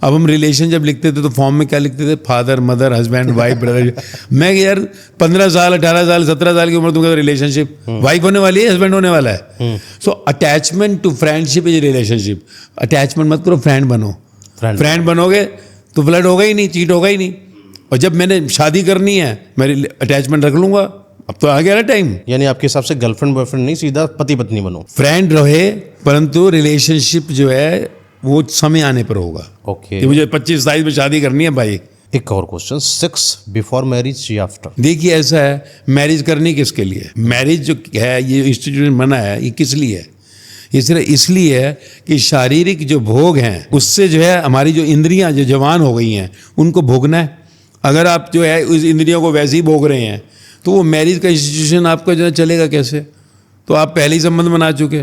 अब हम रिलेशन जब लिखते थे तो फॉर्म में क्या लिखते थे? Father mother husband wife brother. मैं यार 15 साल 18 साल 17 साल की उम्र तुमको रिलेशनशिप, वाइफ होने वाली है, हस्बैंड होने वाला है। So attachment to friendship is relationship. Attachment मत करो, फ्रेंड बनो। फ्रेंड बनोगे तो फ्लर्ट होगा ही नहीं, चीट होगा ही नहीं। और जब मैंने शादी करनी है, मैं अटैचमेंट रख लूंगा। अब तो आ गया ना टाइम। यानी आपके हिसाब से गर्लफ्रेंड बॉयफ्रेंड नहीं, सीधा पति पत्नी बनो। फ्रेंड रहे, परंतु रिलेशनशिप जो है वो समय आने पर होगा। ओके, कि मुझे 25-27 में शादी करनी है भाई। एक और क्वेश्चन, सेक्स बिफोर मैरिज या आफ्टर? देखिए, ऐसा है, मैरिज करनी किसके लिए? मैरिज जो है, ये इंस्टीट्यूशन बना है, ये किस लिए है? ये सिर्फ इसलिए है कि शारीरिक जो भोग हैं उससे जो है हमारी जो इंद्रियां जो जवान हो गई हैं उनको भोगना है। अगर आप जो है उस इंद्रियों को वैसे ही भोग रहे हैं तो वो मैरिज का इंस्टीट्यूशन आपका जो है चलेगा कैसे? तो आप पहले ही संबंध बना चुके,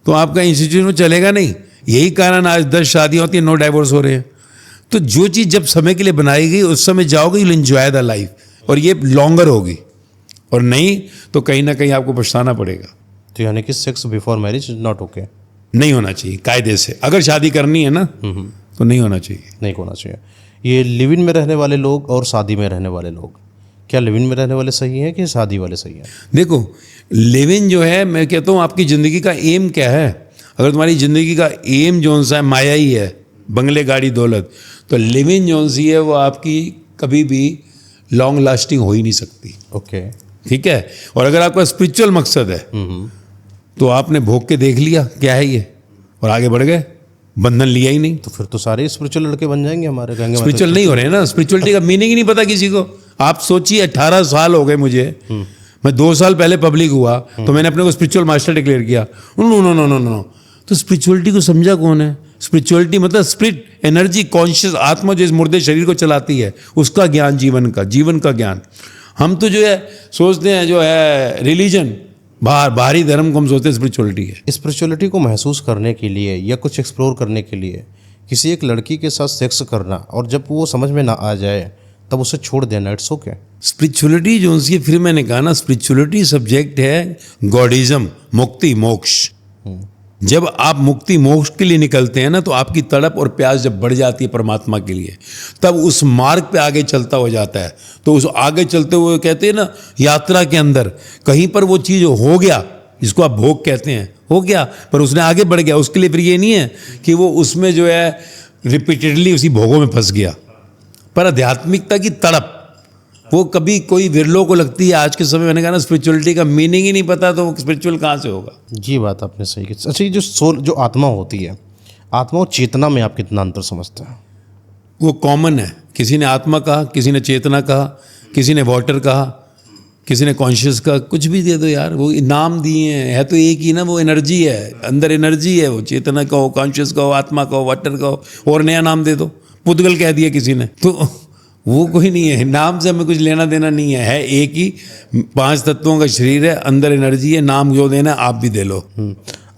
तो आपका इंस्टीट्यूशन चलेगा नहीं। यही कारण आज 10 शादियाँ होती हैं, 9 डाइवोर्स हो रहे हैं। तो जो चीज़ जब समय के लिए बनाई गई उस समय जाओगे, यू एंजॉय द लाइफ, और ये लॉन्गर होगी, और नहीं तो कहीं ना कहीं आपको पछताना पड़ेगा। तो यानी कि sex before marriage not okay? नहीं होना चाहिए कायदे से। अगर शादी करनी है ना तो नहीं होना चाहिए। नहीं होना चाहिए। ये लिव इन में रहने वाले लोग और शादी में रहने वाले लोग, क्या लिव इन में रहने वाले सही हैं कि शादी वाले सही हैं? देखो, लिव इन जो है, मैं कहता हूँ आपकी ज़िंदगी का एम क्या है? अगर तुम्हारी ज़िंदगी का एम जो सा है माया ही है, बंगले गाड़ी दौलत, तो लिव इन जो सी है वो आपकी कभी भी लॉन्ग लास्टिंग हो ही नहीं सकती। ओके, ठीक है। और अगर आपका स्पिरिचुअल मकसद है तो आपने भोग के देख लिया क्या है ये, और आगे बढ़ गए, बंधन लिया ही नहीं। तो फिर तो सारे स्पिरिचुअल लड़के बन जाएंगे हमारे, कहेंगे स्पिरिचुअल नहीं हो रहे हैं ना। स्पिरिचुअलिटी का मीनिंग ही नहीं पता किसी को। आप सोचिए, 18 साल हो गए मुझे, मैं 2 साल पहले पब्लिक हुआ तो मैंने अपने को स्पिरिचुअल मास्टर डिक्लेयर किया। नो। तो स्पिरिचुअलिटी को समझा कौन है? स्पिरिचुअलिटी मतलब स्पिरिट, एनर्जी, कॉन्शियस आत्मा जो इस मुर्दे शरीर को चलाती है, उसका ज्ञान, जीवन का ज्ञान। हम तो जो है सोचते हैं जो है रिलीजन, बाहरी धर्म को हम सोचते हैं स्पिरिचुअलिटी है। स्पिरिचुअलिटी को महसूस करने के लिए या कुछ एक्सप्लोर करने के लिए किसी एक लड़की के साथ सेक्स करना, और जब वो समझ में ना आ जाए तब उसे छोड़ देना इट्स ओके। स्पिरिचुअलिटी जो उसकी, फिर मैंने कहा ना, स्पिरिचुअलिटी सब्जेक्ट है गॉडिज्म, मुक्ति मोक्ष। जब आप मुक्ति मोक्ष के लिए निकलते हैं ना, तो आपकी तड़प और प्यास जब बढ़ जाती है परमात्मा के लिए, तब उस मार्ग पे आगे चलता हो जाता है। तो उस आगे चलते हुए कहते हैं ना, यात्रा के अंदर कहीं पर वो चीज़ हो गया जिसको आप भोग कहते हैं, हो गया, पर उसने आगे बढ़ गया, उसके लिए फिर ये नहीं है कि वो उसमें जो है रिपीटेडली उसी भोगों में फंस गया। पर आध्यात्मिकता की तड़प वो कभी कोई विरलों को लगती है आज के समय। मैंने कहा ना, स्पिरिचुअलिटी का मीनिंग ही नहीं पता तो स्पिरिचुअल कहाँ से होगा। ये बात आपने सही की। अच्छा, ये जो सोल, जो आत्मा होती है, आत्मा और चेतना में आप कितना अंतर समझते हैं? वो कॉमन है। किसी ने आत्मा कहा, किसी ने चेतना कहा, किसी ने वाटर कहा, किसी ने कॉन्शियस कहा, कुछ भी दे दो यार, वो नाम दिए हैं, है तो एक ही ना, वो एनर्जी है, अंदर एनर्जी है। वो चेतना कहो, कॉन्शियस कहो, आत्मा कहो, वाटर कहो, और नया नाम दे दो, पुद्गल कह दिया किसी ने, तो वो कोई नहीं है। नाम से हमें कुछ लेना देना नहीं है एक ही 5 तत्वों का शरीर है, अंदर एनर्जी है, नाम जो देना आप भी दे लो।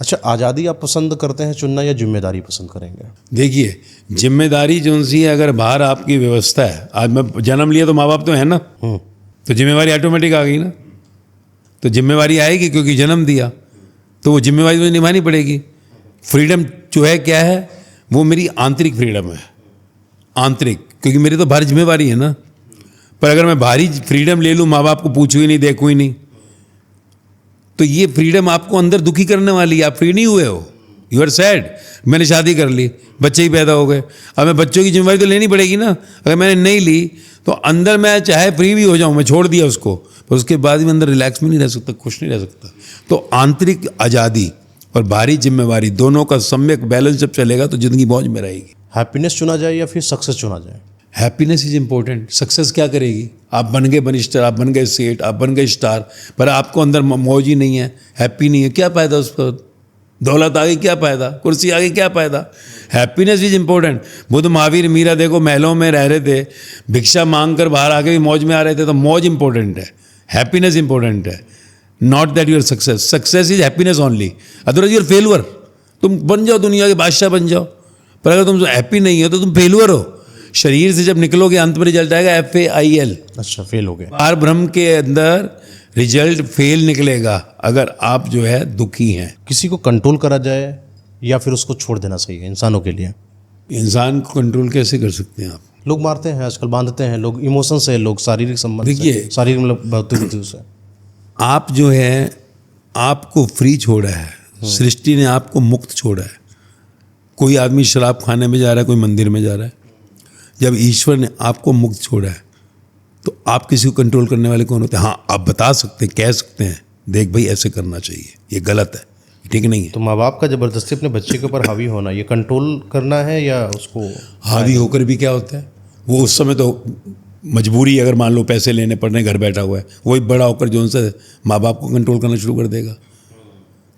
अच्छा, आज़ादी आप पसंद करते हैं चुनना या जिम्मेदारी पसंद करेंगे? देखिए, जिम्मेदारी जो सी है, अगर बाहर आपकी व्यवस्था है, आज मैं जन्म लिया तो माँ बाप तो है ना, तो जिम्मेवारी ऑटोमेटिक आ गई ना। तो जिम्मेवारी आएगी क्योंकि जन्म दिया, तो वो जिम्मेवारी मुझे निभानी पड़ेगी। फ्रीडम जो है क्या है, वो मेरी आंतरिक फ्रीडम है, आंतरिक, क्योंकि मेरी तो बाहरी जिम्मेवारी है ना। पर अगर मैं बाहरी फ्रीडम ले लूँ, माँ बाप को पूछूँ ही नहीं, देखूँ ही नहीं, तो ये फ्रीडम आपको अंदर दुखी करने वाली है। आप फ्री नहीं हुए हो, यू आर सैड। मैंने शादी कर ली, बच्चे ही पैदा हो गए, अब मैं बच्चों की जिम्मेवारी तो लेनी पड़ेगी ना। अगर मैंने नहीं ली तो अंदर मैं चाहे फ्री भी हो जाऊँ, मैं छोड़ दिया उसको, पर उसके बाद भी अंदर रिलैक्स में नहीं रह सकता, खुश नहीं रह सकता। तो आंतरिक आज़ादी और बाहरी जिम्मेवारी दोनों का सम्यक बैलेंस जब चलेगा तो ज़िंदगी मौज में रहेगी। हैप्पीनेस चुना जाए या फिर सक्सेस चुना जाए? Happiness is important. सक्सेस क्या करेगी? आप बन गए बनिस्टर, आप बन गए सेठ, आप बन गए स्टार, पर आपको अंदर मौज ही नहीं है, हैप्पी नहीं है, क्या फ़ायदा उस पर? दौलत आ गई क्या फ़ायदा, कुर्सी आ गई क्या फ़ायदा? Happiness is important. Buddha, Mahavir, Meera देखो महलों में रह रहे थे, भिक्षा मांग कर बाहर आके भी मौज में आ रहे थे, तो मौज इंपॉर्टेंट है, हैप्पीनेस इंपॉर्टेंट है, not that your success. Success is happiness only, otherwise your failure. तुम बन जाओ, दुनिया के बादशाह बन जाओ, पर अगर तुम हैप्पी नहीं हो तो तुम फेलुअर हो। शरीर से जब निकलोगे अंत में रिजल्ट आएगा FAIL। अच्छा, फेल हो गए। पार ब्रह्म के अंदर रिजल्ट फेल निकलेगा अगर आप जो है दुखी हैं। किसी को कंट्रोल करा जाए या फिर उसको छोड़ देना सही है इंसानों के लिए? इंसान को कंट्रोल कैसे कर सकते हैं आप? लोग मारते हैं आजकल, बांधते हैं लोग, इमोशन से, लोग शारीरिक संबंध से, देखिए, शारीरिक मतलब गतिविधियों से। आप जो है, आपको फ्री छोड़ा है, सृष्टि ने आपको मुक्त छोड़ा है। कोई आदमी शराब खाने में जा रहा है, कोई मंदिर में जा रहा है। जब ईश्वर ने आपको मुक्त छोड़ा है तो आप किसी को कंट्रोल करने वाले कौन होते हैं? हाँ, आप बता सकते हैं, कह सकते हैं, देख भाई ऐसे करना चाहिए, ये गलत है, ठीक नहीं है। तो माँ बाप का ज़बरदस्ती अपने बच्चे के ऊपर हावी होना, ये कंट्रोल करना है या उसको हावी होकर भी क्या होता है? वो उस समय तो मजबूरी, अगर मान लो पैसे लेने पड़ रहे, घर बैठा हुआ है, वही बड़ा होकर जो उनसे माँ बाप को कंट्रोल करना शुरू कर देगा।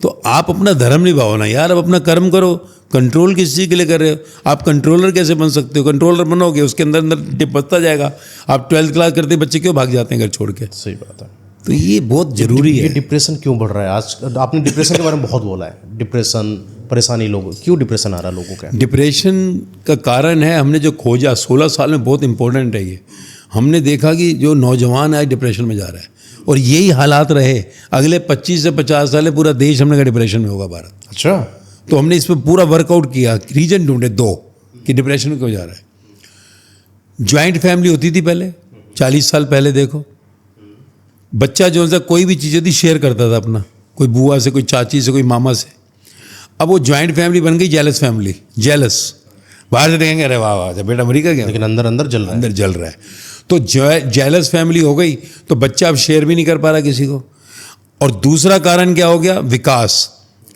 तो आप अपना धर्म निभाओ ना यार, अब अपना कर्म करो। कंट्रोल किस चीज़ के लिए कर रहे हो? आप कंट्रोलर कैसे बन सकते हो? कंट्रोलर बनोगे, उसके अंदर अंदर डिप बढ़ता जाएगा। आप 12th क्लास करते बच्चे क्यों भाग जाते हैं घर छोड़ के? सही बात है। तो ये बहुत जरूरी ये है। डिप्रेशन क्यों बढ़ रहा है आज? आपने डिप्रेशन के बारे में बहुत बोला है, डिप्रेशन, परेशानी, लोगों क्यों डिप्रेशन आ रहा है लोगों का? डिप्रेशन का कारण है, हमने जो खोजा 16 साल में, बहुत इंपॉर्टेंट है ये। हमने देखा कि जो नौजवान है डिप्रेशन में जा रहा है, और यही हालात रहे अगले 25 से 50 साल में, पूरा देश हमने कहा डिप्रेशन में होगा भारत। अच्छा, तो हमने इस पर पूरा वर्कआउट किया, रीजन ढूंढे 2 कि डिप्रेशन में क्यों जा रहा है। ज्वाइंट फैमिली होती थी पहले, 40 साल पहले देखो, बच्चा जो है कोई भी चीज़ थी शेयर करता था अपना, कोई बुआ से, कोई चाची से, कोई मामा से। अब वो ज्वाइंट फैमिली बन गई जेलस फैमिली, जेलस। बाहर से देखेंगे अरे वाह वाह बेटा अमेरिका गया, लेकिन अंदर अंदर जल रहा है। अंदर जल रहा है। तो जेलस फैमिली हो गई, तो बच्चा अब शेयर भी नहीं कर पा रहा किसी को। और दूसरा कारण क्या हो गया? विकास,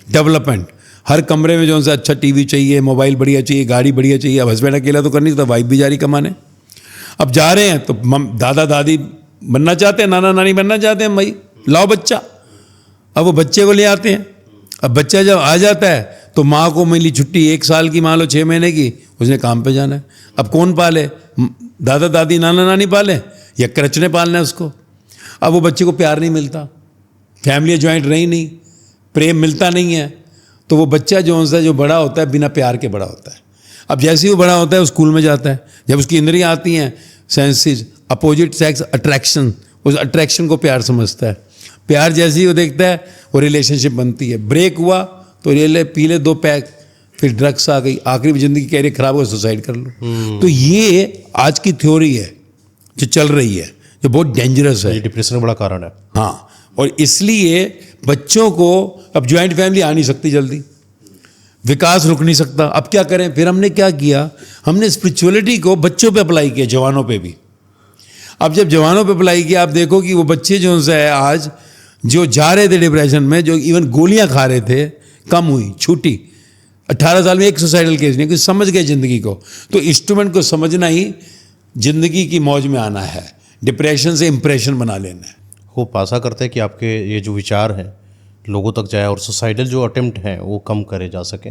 डेवलपमेंट। हर कमरे में जो है अच्छा टीवी चाहिए, मोबाइल बढ़िया चाहिए, गाड़ी बढ़िया चाहिए। अब हस्बैंड अकेला तो कर नहीं सकता, वाइफ भी जा रही कमाने। अब जा रहे हैं तो दादा दादी बनना चाहते हैं, नाना नानी बनना चाहते हैं, भाई लाओ बच्चा। अब वो बच्चे को ले आते हैं। अब बच्चा जब आ जाता है तो माँ को मिली छुट्टी 1 साल की, मान लो 6 महीने की, उसने काम पे जाना है। अब कौन पाले? दादा दादी नाना नानी पाले या क्रच ने पालना है उसको? अब वो बच्चे को प्यार नहीं मिलता, फैमिली ज्वाइंट रही नहीं, प्रेम मिलता नहीं है, तो वो बच्चा जो बड़ा होता है बिना प्यार के बड़ा होता है। अब जैसे ही वो बड़ा होता है वो स्कूल में जाता है, जब उसकी इंद्रियाँ आती हैं, सेंसेस, अपोजिट सेक्स अट्रैक्शन, उस अट्रैक्शन को प्यार समझता है। प्यार जैसे ही वो देखता है वो रिलेशनशिप बनती है। ब्रेक हुआ तो ये ले पी ले 2 पैक, फिर ड्रग्स आ गई, आखिरी में जिंदगी कैरियर खराब हो सुसाइड कर लो। तो ये आज की थ्योरी है जो चल रही है, जो बहुत डेंजरस है। ये डिप्रेशन का बड़ा कारण है। हाँ, और इसलिए बच्चों को अब ज्वाइंट फैमिली आ नहीं सकती जल्दी, विकास रुक नहीं सकता। अब क्या करें? फिर हमने क्या किया, हमने स्पिरिचुअलिटी को बच्चों पे अप्लाई किया, जवानों पे भी। अब जब जवानों पे अप्लाई किया, आप देखो कि वो बच्चे जो उनसे है आज जो जा रहे थे डिप्रेशन में, जो इवन गोलियां खा रहे थे, कम हुई, छूटी। 18 साल में एक सुसाइडल केस नहीं, कुछ समझ गए जिंदगी को। तो इंस्ट्रूमेंट को समझना ही जिंदगी की मौज में आना है, डिप्रेशन से इंप्रेशन बना लेना है। वो आशा करते हैं कि आपके ये जो विचार हैं लोगों तक जाए और सुसाइडल जो अटेम्प्ट हैं वो कम करे जा सके।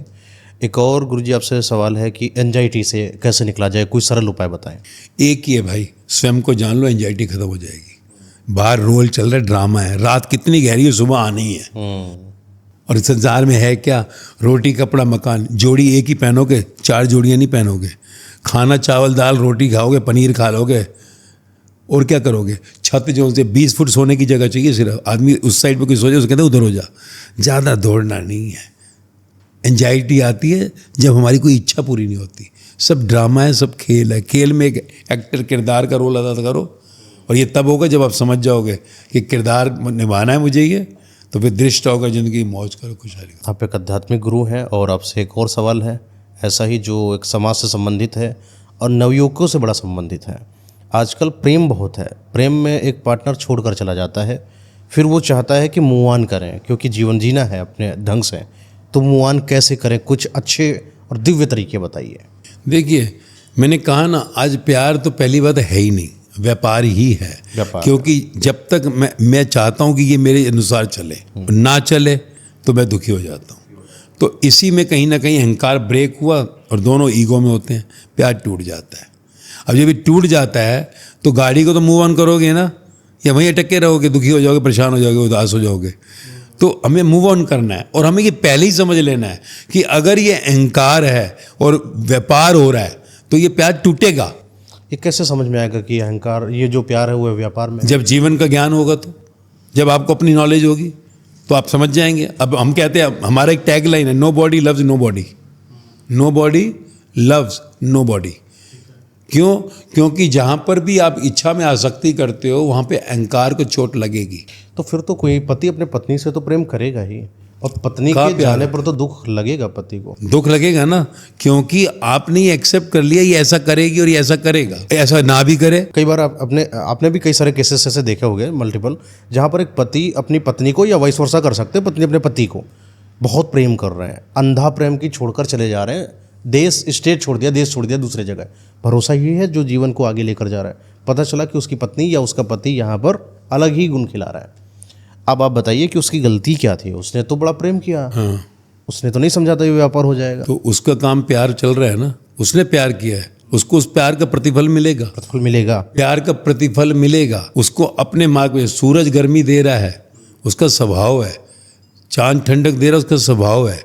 एक और गुरुजी आपसे सवाल है कि एंजाइटी से कैसे निकला जाए, कोई सरल उपाय बताएं। एक ही है भाई, स्वयं को जान लो, एंजाइटी खत्म हो जाएगी। बाहर रोल चल रहा है, ड्रामा है, रात कितनी गहरी है, सुबह आनी है। और इस संसार में है क्या, रोटी कपड़ा मकान, जोड़ी एक ही पहनोगे, 4 जोड़ियाँ नहीं पहनोगे। खाना चावल दाल रोटी खाओगे, पनीर खा लोगे, और क्या करोगे? छत जो से 20 फुट सोने की जगह चाहिए सिर्फ। आदमी उस साइड पे कोई सोचे, उसको कहते हैं उधर हो जा। ज़्यादा दौड़ना नहीं है। एंजाइटी आती है जब हमारी कोई इच्छा पूरी नहीं होती। सब ड्रामा है, सब खेल है। खेल में एक एक्टर किरदार का रोल अदा करो, और ये तब होगा जब आप समझ जाओगे कि किरदार निभाना है मुझे ये, तो फिर दृष्ट होगा जिंदगी, मौज करो, खुशहाली। आप एक आध्यात्मिक गुरु हैं और आपसे एक और सवाल है ऐसा ही जो एक समाज से संबंधित है और नवयुवकों से बड़ा संबंधित है। आजकल प्रेम बहुत है, प्रेम में एक पार्टनर छोड़कर चला जाता है, फिर वो चाहता है कि मूव ऑन करें क्योंकि जीवन जीना है अपने ढंग से। तो मूव ऑन कैसे करें, कुछ अच्छे और दिव्य तरीके बताइए। देखिए, मैंने कहा ना, आज प्यार तो पहली बात है ही नहीं, व्यापार ही है। व्यापार। क्योंकि जब तक मैं चाहता हूँ कि ये मेरे अनुसार चले, ना चले तो मैं दुखी हो जाता हूँ। तो इसी में कहीं ना कहीं अहंकार ब्रेक हुआ और दोनों ईगो में होते हैं, प्यार टूट जाता है। अब जब ये टूट जाता है तो गाड़ी को तो मूव ऑन करोगे ना, या वहीं अटके रहोगे, दुखी हो जाओगे, परेशान हो जाओगे, उदास हो जाओगे। तो हमें मूव ऑन करना है, और हमें ये पहले ही समझ लेना है कि अगर ये अहंकार है और व्यापार हो रहा है तो ये प्यार टूटेगा। ये कैसे समझ में आएगा कि अहंकार, ये जो प्यार है वो व्यापार में? जब जीवन का ज्ञान होगा, तो जब आपको अपनी नॉलेज होगी तो आप समझ जाएंगे। अब हम कहते हैं, हमारा एक टैग लाइन है, nobody loves nobody, nobody loves nobody. क्यों? क्योंकि जहाँ पर भी आप इच्छा में आसक्ति करते हो वहाँ पे अहंकार को चोट लगेगी। तो फिर तो कोई पति अपने पत्नी से तो प्रेम करेगा ही, और पत्नी के जाने पर तो दुख लगेगा पति को। दुख लगेगा ना, क्योंकि आपने ये एक्सेप्ट कर लिया, ये ऐसा करेगी और ये ऐसा करेगा, ऐसा ना भी करे। कई बार आपने भी कई सारे केसेस ऐसे देखे होंगे, मल्टीपल, जहाँ पर एक पति अपनी पत्नी को, या वाइस वर्सा कर सकते हैं, पत्नी अपने पति को बहुत प्रेम कर रहे हैं, अंधा प्रेम की छोड़कर चले जा रहे हैं, देश स्टेट छोड़ दिया, देश छोड़ दिया, दूसरे जगह। भरोसा ये है जो जीवन को आगे लेकर जा रहा है। पता चला कि उसकी पत्नी या उसका पति यहाँ पर अलग ही गुण खिला रहा है। अब आप बताइए कि उसकी गलती क्या थी? उसने तो बड़ा प्रेम किया। हाँ, उसने तो नहीं समझा था ये व्यापार हो जाएगा। तो उसका काम प्यार चल रहा है ना, उसने प्यार किया है, उसको उस प्यार का प्रतिफल मिलेगा। प्रतिफल मिलेगा, प्यार का प्रतिफल मिलेगा। उसको अपने मार्ग में, सूरज गर्मी दे रहा है, उसका स्वभाव है, चांद ठंडक दे रहा है, उसका स्वभाव है।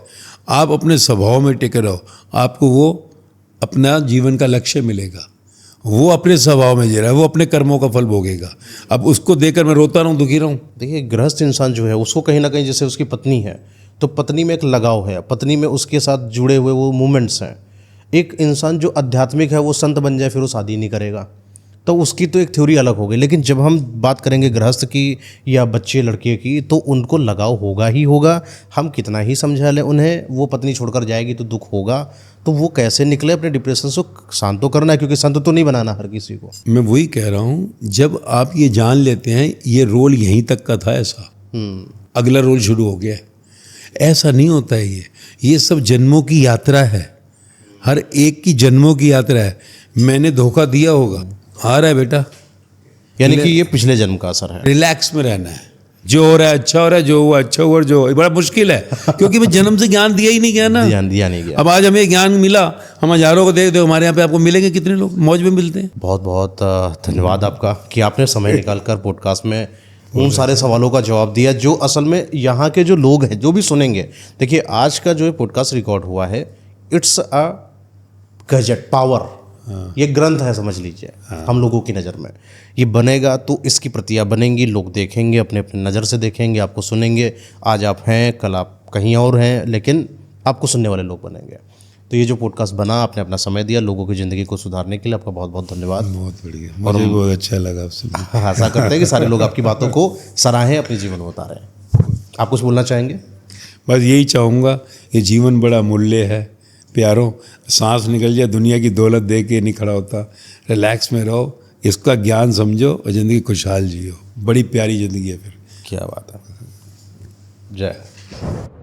आप अपने स्वभाव में टिके रहो, आपको वो अपना जीवन का लक्ष्य मिलेगा। वो अपने स्वभाव में जी रहा है, वो अपने कर्मों का फल भोगेगा। अब उसको देखकर मैं रोता रहूं, दुखी रहूं? देखिए, गृहस्थ इंसान जो है उसको कहीं ना कहीं, जैसे उसकी पत्नी है तो पत्नी में एक लगाव है, पत्नी में उसके साथ जुड़े हुए वो मूवमेंट्स हैं। एक इंसान जो आध्यात्मिक है वो संत बन जाए फिर वो शादी नहीं करेगा, तो उसकी तो एक थ्योरी अलग होगी। लेकिन जब हम बात करेंगे गृहस्थ की या बच्चे लड़के की, तो उनको लगाव होगा ही होगा। हम कितना ही समझा लें उन्हें, वो पत्नी छोड़कर जाएगी तो दुख होगा। तो वो कैसे निकले अपने डिप्रेशन से? शांत तो करना है, क्योंकि संत तो नहीं बनाना हर किसी को। मैं वही कह रहा हूँ, जब आप ये जान लेते हैं ये रोल यहीं तक का था, ऐसा अगला रोल शुरू हो गया है। ऐसा नहीं होता है। ये सब जन्मों की यात्रा है, हर एक की जन्मों की यात्रा है। मैंने धोखा दिया होगा, आ रहा है बेटा, यानी कि ये पिछले जन्म का असर है। रिलैक्स में रहना है। जो हो रहा है अच्छा हो रहा है, जो हुआ अच्छा हुआ, जो बड़ा मुश्किल है क्योंकि मैं जन्म से ज्ञान दिया ही नहीं गया ना, ध्यान दिया नहीं गया। अब आज हमें ज्ञान मिला, हम हजारों को देख दो, हमारे यहाँ पे आपको मिलेंगे कितने लोग मौज में मिलते हैं। बहुत बहुत धन्यवाद आपका कि आपने समय निकालकर पॉडकास्ट में उन सारे सवालों का जवाब दिया जो असल में यहाँ के जो लोग हैं जो भी सुनेंगे। देखिए, आज का जो पॉडकास्ट रिकॉर्ड हुआ है, इट्स अ गैजेट पावर, ये ग्रंथ है समझ लीजिए हम लोगों की नज़र में। ये बनेगा तो इसकी प्रतियां बनेंगी, लोग देखेंगे, अपने अपने नज़र से देखेंगे, आपको सुनेंगे। आज आप हैं, कल आप कहीं और हैं, लेकिन आपको सुनने वाले लोग बनेंगे। तो ये जो पॉडकास्ट बना, आपने अपना समय दिया लोगों की ज़िंदगी को सुधारने के लिए, आपका बहुत बहुत धन्यवाद। बहुत बढ़िया, मुझे भी बहुत अच्छा लगा आपसे। आशा करते हैं कि सारे लोग आपकी बातों को सराहें, अपने जीवन में उतारें। आप कुछ बोलना चाहेंगे? बस यही चाहूँगा, ये जीवन बड़ा मूल्य है प्यारों। सांस निकल जाए, दुनिया की दौलत दे के नहीं खड़ा होता। रिलैक्स में रहो, इसका ज्ञान समझो और ज़िंदगी खुशहाल जियो। बड़ी प्यारी ज़िंदगी है फिर। क्या बात है। जय।